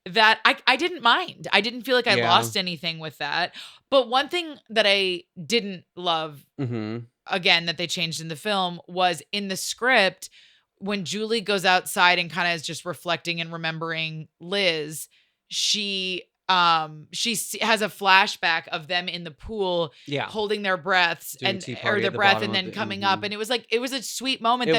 that I didn't mind. I didn't feel like I lost anything with that. But one thing that I didn't love, again, that they changed in the film was in the script when Julie goes outside and kind of is just reflecting and remembering Liz. She has a flashback of them in the pool, holding their breaths or their breath and then coming up. And it was like, it was a sweet moment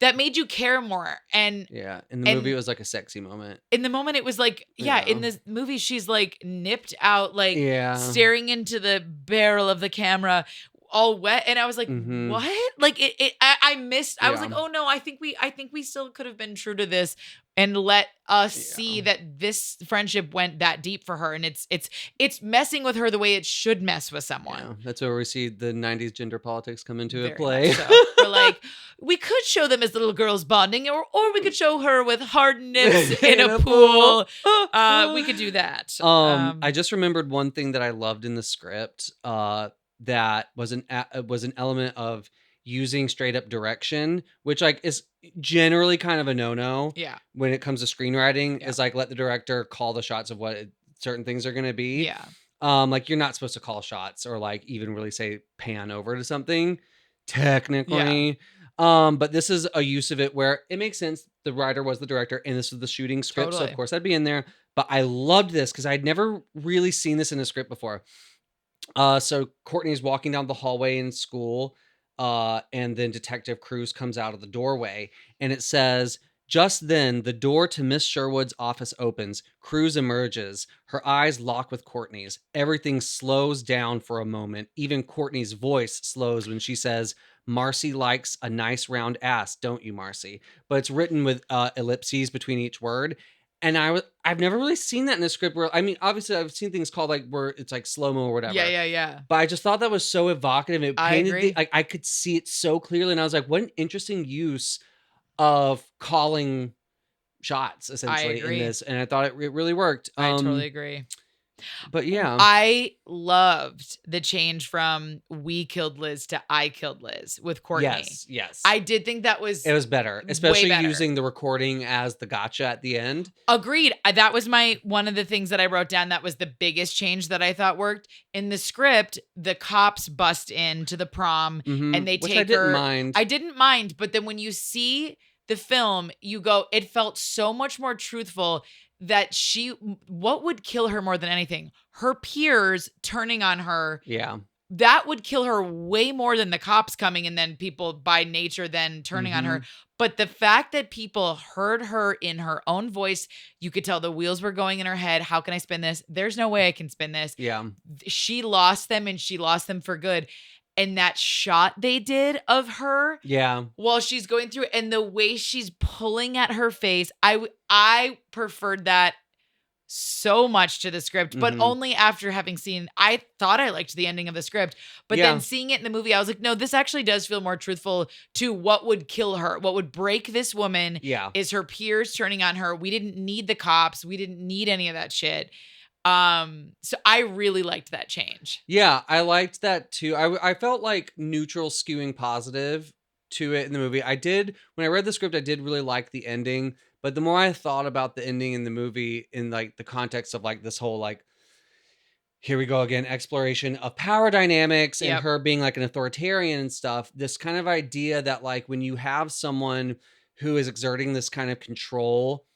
that made you care more. And in the movie, it was like a sexy moment. In the moment, it was like, in the movie, she's like nipped out, like staring into the barrel of the camera, all wet, and I was like, what? Like I missed. I was like, oh no, I think we still could have been true to this and let us see that this friendship went that deep for her, and it's messing with her the way it should mess with someone. Yeah, that's where we see the 90s gender politics come into play. So. We're like, we could show them as little girls bonding, or we could show her with hard nips in a pool. We could do that. I just remembered one thing that I loved in the script. That was an element of using straight up direction, which like is generally kind of a no-no. Yeah. When it comes to screenwriting, is like let the director call the shots of what certain things are going to be. Yeah. Like you're not supposed to call shots or like even really say pan over to something technically. Yeah. But this is a use of it where it makes sense. The writer was the director and this was the shooting script. Totally. So of course that'd be in there, but I loved this because I'd never really seen this in a script before. So Courtney's walking down the hallway in school. And then Detective Cruz comes out of the doorway, and it says, just then, the door to Miss Sherwood's office opens. Cruz emerges. Her eyes lock with Courtney's. Everything slows down for a moment. Even Courtney's voice slows when she says, Marcy likes a nice round ass, don't you, Marcy? But it's written with ellipses between each word. And I've never really seen that in a script where, I mean, obviously I've seen things called like where it's like slow-mo or whatever. Yeah. But I just thought that was so evocative. It I painted agree. like I could see it so clearly, and I was like, what an interesting use of calling shots essentially in agree. this, and I thought it really worked. I totally agree. But yeah, I loved the change from we killed Liz to I killed Liz with Courtney. yes, I did think that was it was better, way especially better. using the recording as the gotcha at the end. Agreed. That was one of the things that I wrote down. That was the biggest change that I thought worked in the script. The cops bust into the prom and they Which take I didn't her. mind. I didn't mind, but then when you see the film, you go, it felt so much more truthful that what would kill her more than anything? Her peers turning on her. Yeah. That would kill her way more than the cops coming and then people by nature then turning on her. But the fact that people heard her in her own voice, you could tell the wheels were going in her head. How can I spin this? There's no way I can spin this. Yeah. She lost them and she lost them for good. And that shot they did of her while she's going through it and the way she's pulling at her face, I preferred that so much to the script, but only after having seen, I thought I liked the ending of the script, but then seeing it in the movie, I was like, no, this actually does feel more truthful to what would kill her. What would break this woman is her peers turning on her. We didn't need the cops. We didn't need any of that shit. So I really liked that change. Yeah, I liked that too. I felt like neutral skewing positive to it in the movie. When I read the script, I did really like the ending, but the more I thought about the ending in the movie in like the context of like this whole like, here we go again, exploration of power dynamics and her being like an authoritarian and stuff, this kind of idea that like when you have someone who is exerting this kind of control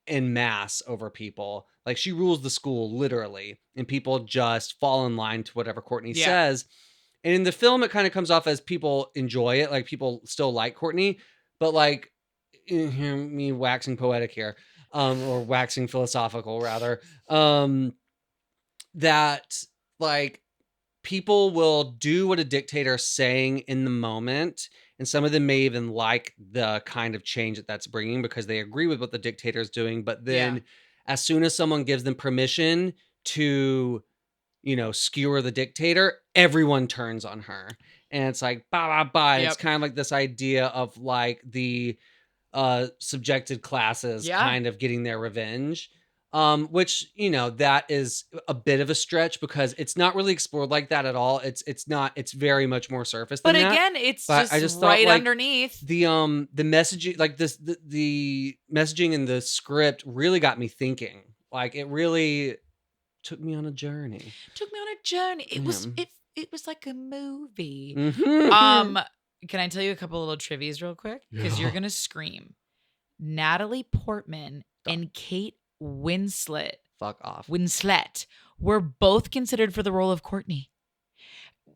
in mass over people, like she rules the school literally, and people just fall in line to whatever Courtney says. And in the film, it kind of comes off as people enjoy it, like people still like Courtney, but like, hear me waxing poetic here, or waxing philosophical rather, that like people will do what a dictator's saying in the moment. And some of them may even like the kind of change that that's bringing because they agree with what the dictator is doing. But then as soon as someone gives them permission to, skewer the dictator, everyone turns on her. And it's like, bah, bah, bah. It's kind of like this idea of like the subjected classes kind of getting their revenge. Which, that is a bit of a stretch because it's not really explored like that at all. It's very much more surface than that. But again, it's just right underneath. The messaging, like this, the messaging in the script really got me thinking. Like it really took me on a journey. It was like a movie. Can I tell you a couple little trivias real quick? Because you're gonna scream. Natalie Portman and Kate Winslet. Fuck off. Winslet were both considered for the role of Courtney.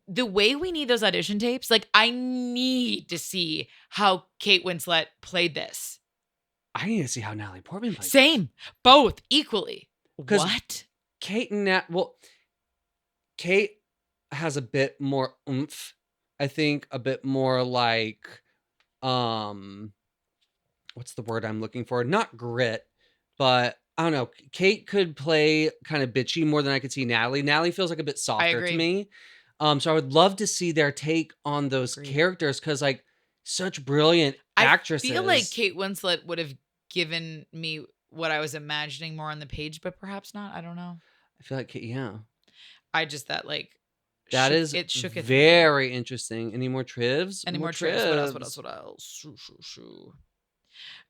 The way we need those audition tapes, like I need to see how Kate Winslet played this. I need to see how Natalie Portman played. Same, both equally. What? Kate has a bit more oomph. I think a bit more like, what's the word I'm looking for? Not grit, but I don't know. Kate could play kind of bitchy more than I could see Natalie. Natalie feels like a bit softer to me. So I would love to see their take on those characters because like such brilliant actresses. I feel like Kate Winslet would have given me what I was imagining more on the page, but perhaps not. I don't know. I feel like, I just that it shook very interesting. Any more trivs? Any more trivs? What else?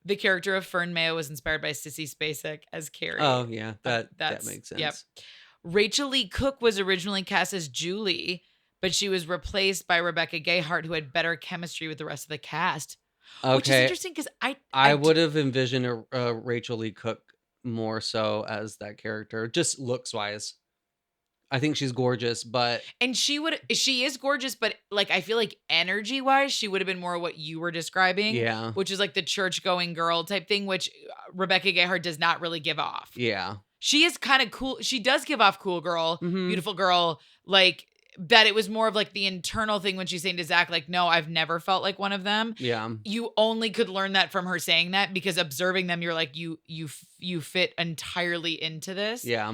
The character of Fern Mayo was inspired by Sissy Spacek as Carrie. Oh, yeah. That makes sense. Yep. Rachel Lee Cook was originally cast as Julie, but she was replaced by Rebecca Gayheart, who had better chemistry with the rest of the cast. Okay. Which is interesting because I would have envisioned a Rachel Lee Cook more so as that character, just looks-wise. I think she's gorgeous, but And she is gorgeous, but like I feel like energy wise, she would have been more what you were describing, yeah. which is like the church going girl type thing, which Rebecca Gayheart does not really give off. Yeah. She is kind of cool. She does give off cool girl, Mhm. beautiful girl, like that. It was more of like the internal thing when she's saying to Zach, like, no, I've never felt like one of them. Yeah. You only could learn that from her saying that, because observing them, you're like, you fit entirely into this. Yeah.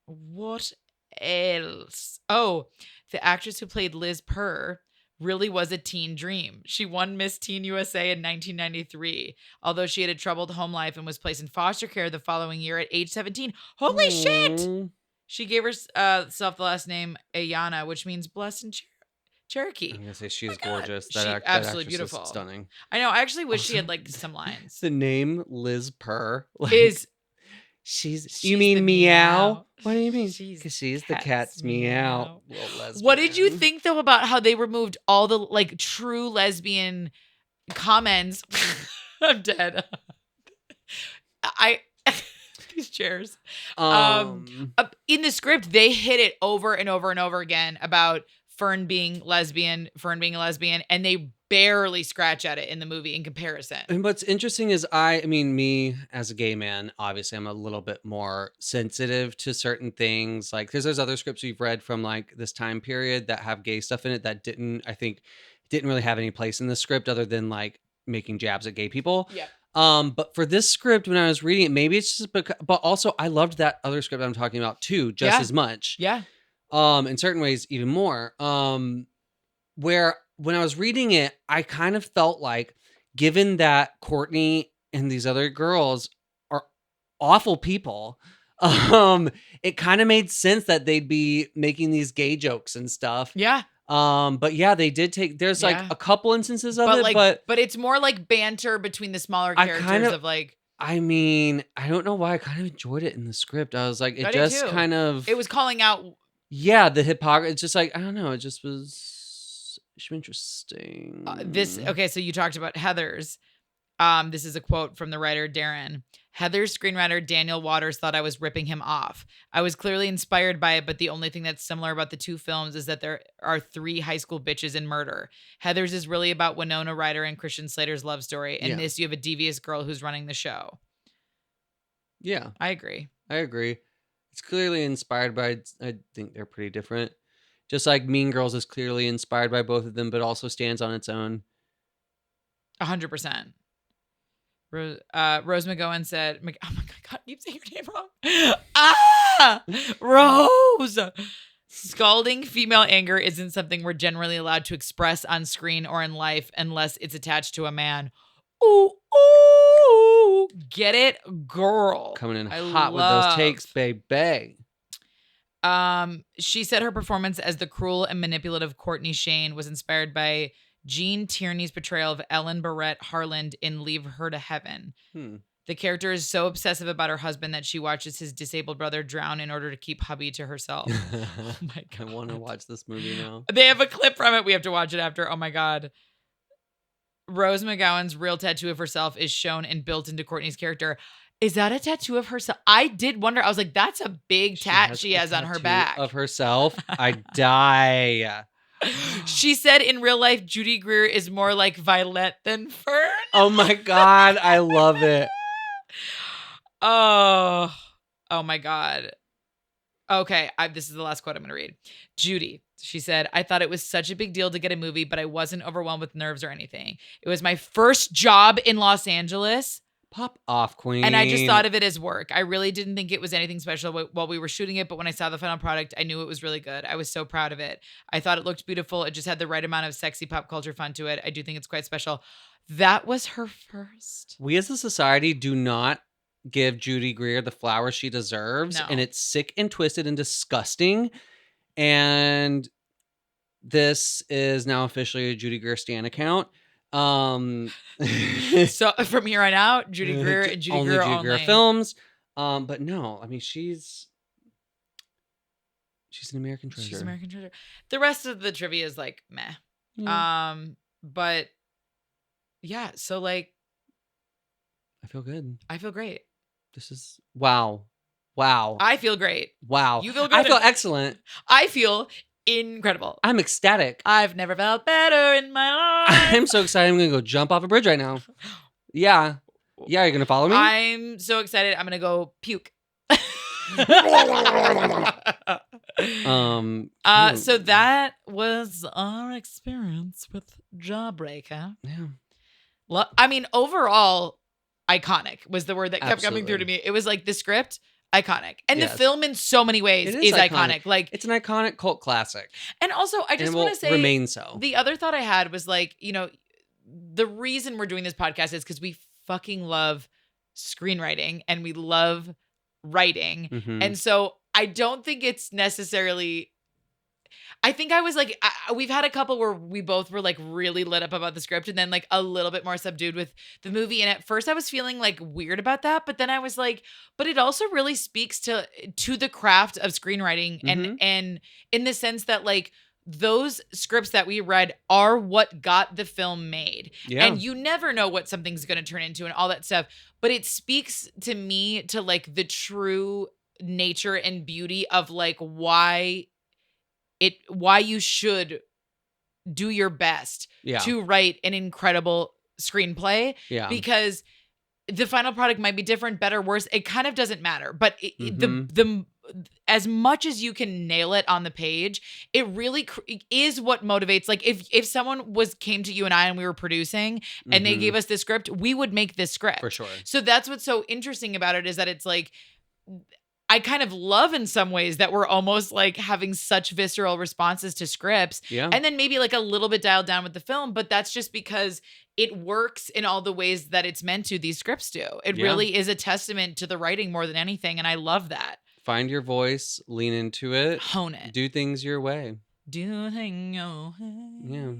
What else? Oh, the actress who played Liz Purr really was a teen dream. She won Miss Teen USA in 1993, although she had a troubled home life and was placed in foster care the following year at age 17. Holy shit! Aw. She gave herself the last name Ayana, which means blessed in Cherokee. I'm gonna say she's Oh my God. gorgeous. She That absolutely actress is beautiful. stunning. I know. I actually wish she had Also, like some lines. The name Liz Purr Is she's the you mean meow? meow. What do you mean? She's Because she's the cat's cat's meow. meow. Little What did you lesbian. think though about how they removed all the like true lesbian comments? I'm dead. I these chairs. In the script, they hit it over and over and over again about Fern being a lesbian, and they barely scratch at it in the movie in comparison. And what's interesting is I mean, me as a gay man, obviously I'm a little bit more sensitive to certain things. Like there's other scripts we've read from like this time period that have gay stuff in it that didn't really have any place in the script other than like making jabs at gay people. Yeah. But for this script, when I was reading it, maybe it's just because, but also I loved that other script I'm talking about too, just as much. Yeah. In certain ways, even more. Where when I was reading it, I kind of felt like, given that Courtney and these other girls are awful people, it kind of made sense that they'd be making these gay jokes and stuff. Yeah. But yeah, they did take. There's like a couple instances of it, but it's more like banter between the smaller I characters kind of like. I mean, I don't know why I kind of enjoyed it in the script. I was like, I it did just too. kind of. It was calling out. Yeah, the hypocrisy. It's just like I don't know. It just was interesting. Okay, so you talked about Heather's. This is a quote from the writer Darren. Heather's screenwriter Daniel Waters thought I was ripping him off. I was clearly inspired by it, but the only thing that's similar about the two films is that there are 3 high school bitches in murder. Heather's is really about Winona Ryder and Christian Slater's love story, and this you have a devious girl who's running the show. Yeah, I agree. It's clearly inspired by. I think they're pretty different. Just like Mean Girls is clearly inspired by both of them, but also stands on its own. 100%. Rose McGowan said, oh my God, I keep saying your name wrong. Rose! Scalding female anger isn't something we're generally allowed to express on screen or in life unless it's attached to a man. Ooh, ooh. Get it, girl. Coming in hot with those takes, baby. She said her performance as the cruel and manipulative Courtney Shane was inspired by Jean Tierney's portrayal of Ellen Barrett Harland in Leave Her to Heaven. The character is so obsessive about her husband that she watches his disabled brother drown in order to keep hubby to herself. Oh my God. I want to watch this movie now. They have a clip from it. We have to watch it after. Oh my God. Rose McGowan's real tattoo of herself is shown and built into Courtney's character. Is that a tattoo of herself? I did wonder. I was like, that's a big tat she has on her back. Of herself? I die. She said in real life, Judy Greer is more like Violet than Fern. Oh my God. I love it. Oh my God. Okay. This is the last quote I'm going to read. Judy, she said, I thought it was such a big deal to get a movie, but I wasn't overwhelmed with nerves or anything. It was my first job in Los Angeles. Pop off, queen. And I just thought of it as work. I really didn't think it was anything special while we were shooting it, but when I saw the final product, I knew it was really good. I was so proud of it. I thought it looked beautiful. It just had the right amount of sexy pop culture fun to it. I do think it's quite special. That was her first. We as a society do not give Judy Greer the flowers she deserves. No. And it's sick and twisted and disgusting. And this is now officially a Judy Greer stan account. So from here on out, Judy Greer and Judy Greer films. But no, I mean she's an American treasure. She's an American treasure. The rest of the trivia is like meh. Yeah. But yeah, so like I feel good. I feel great. This is wow. Wow. I feel great. Wow. You feel I good? feel excellent. I feel incredible. I'm ecstatic. I've never felt better in my life. I'm so excited. I'm going to go jump off a bridge right now. Yeah. Yeah, you're going to follow me? I'm so excited. I'm going to go puke. So that was our experience with Jawbreaker. Yeah. I mean, overall, iconic was the word that kept coming through to me. It was like the script, iconic. And the film in so many ways is iconic. Like, it's an iconic cult classic. And also, I just want to say, remain so. The other thought I had was like, you know, the reason we're doing this podcast is because we fucking love screenwriting and we love writing. Mm-hmm. And so I don't think it's necessarily, I think I was like, we've had a couple where we both were like really lit up about the script and then like a little bit more subdued with the movie. And at first I was feeling like weird about that. But then I was like, but it also really speaks to the craft of screenwriting. Mm-hmm. And in the sense that like, those scripts that we read are what got the film made. Yeah. And you never know what something's going to turn into and all that stuff. But it speaks to me to like the true nature and beauty of like why you should do your best to write an incredible screenplay. Yeah. Because the final product might be different, better, worse. It kind of doesn't matter. But as much as you can nail it on the page, it really is what motivates. Like if someone came to you and I and we were producing and they gave us this script, we would make this script. For sure. So that's what's so interesting about it is that it's like, I kind of love in some ways that we're almost like having such visceral responses to scripts. Yeah. And then maybe like a little bit dialed down with the film, but that's just because it works in all the ways that it's meant to, these scripts do. It really is a testament to the writing more than anything. And I love that. Find your voice, lean into it. Hone it. Do things your way. Do things your way. Yeah.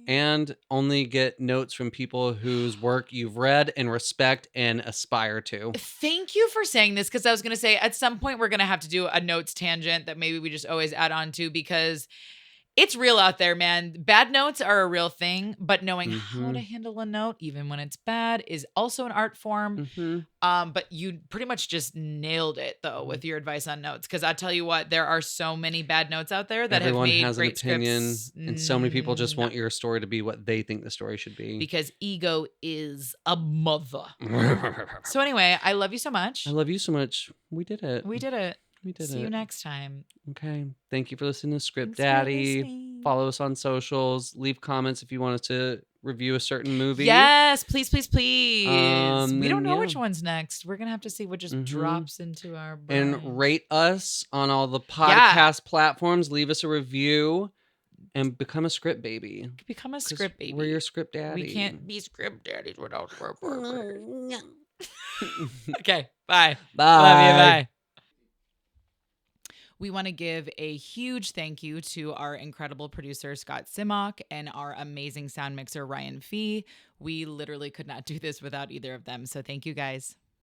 And only get notes from people whose work you've read and respect and aspire to. Thank you for saying this, because I was going to say at some point we're going to have to do a notes tangent that maybe we just always add on to, because it's real out there, man. Bad notes are a real thing, but knowing how to handle a note, even when it's bad, is also an art form. But you pretty much just nailed it, though, with your advice on notes. Because I tell you what, there are so many bad notes out there that everyone have made has great an opinion, scripts. and so many people just want your story to be what they think the story should be. Because ego is a mother. So anyway, I love you so much. I love you so much. We did it. We did it. We did it. See you next time. Okay. Thank you for listening to Script Thanks for Daddy. listening. Follow us on socials. Leave comments if you want us to review a certain movie. Yes, please, please, please. We don't know yeah. which one's next. We're gonna have to see what just drops into our And brains. rate us on all the podcast platforms. Leave us a review and become a script baby. Become a script baby. We're your script daddy. We can't be script daddies without script. Okay, bye. Bye. Love you. Bye. We want to give a huge thank you to our incredible producer, Scott Simmock, and our amazing sound mixer, Ryan Fee. We literally could not do this without either of them. So thank you, guys.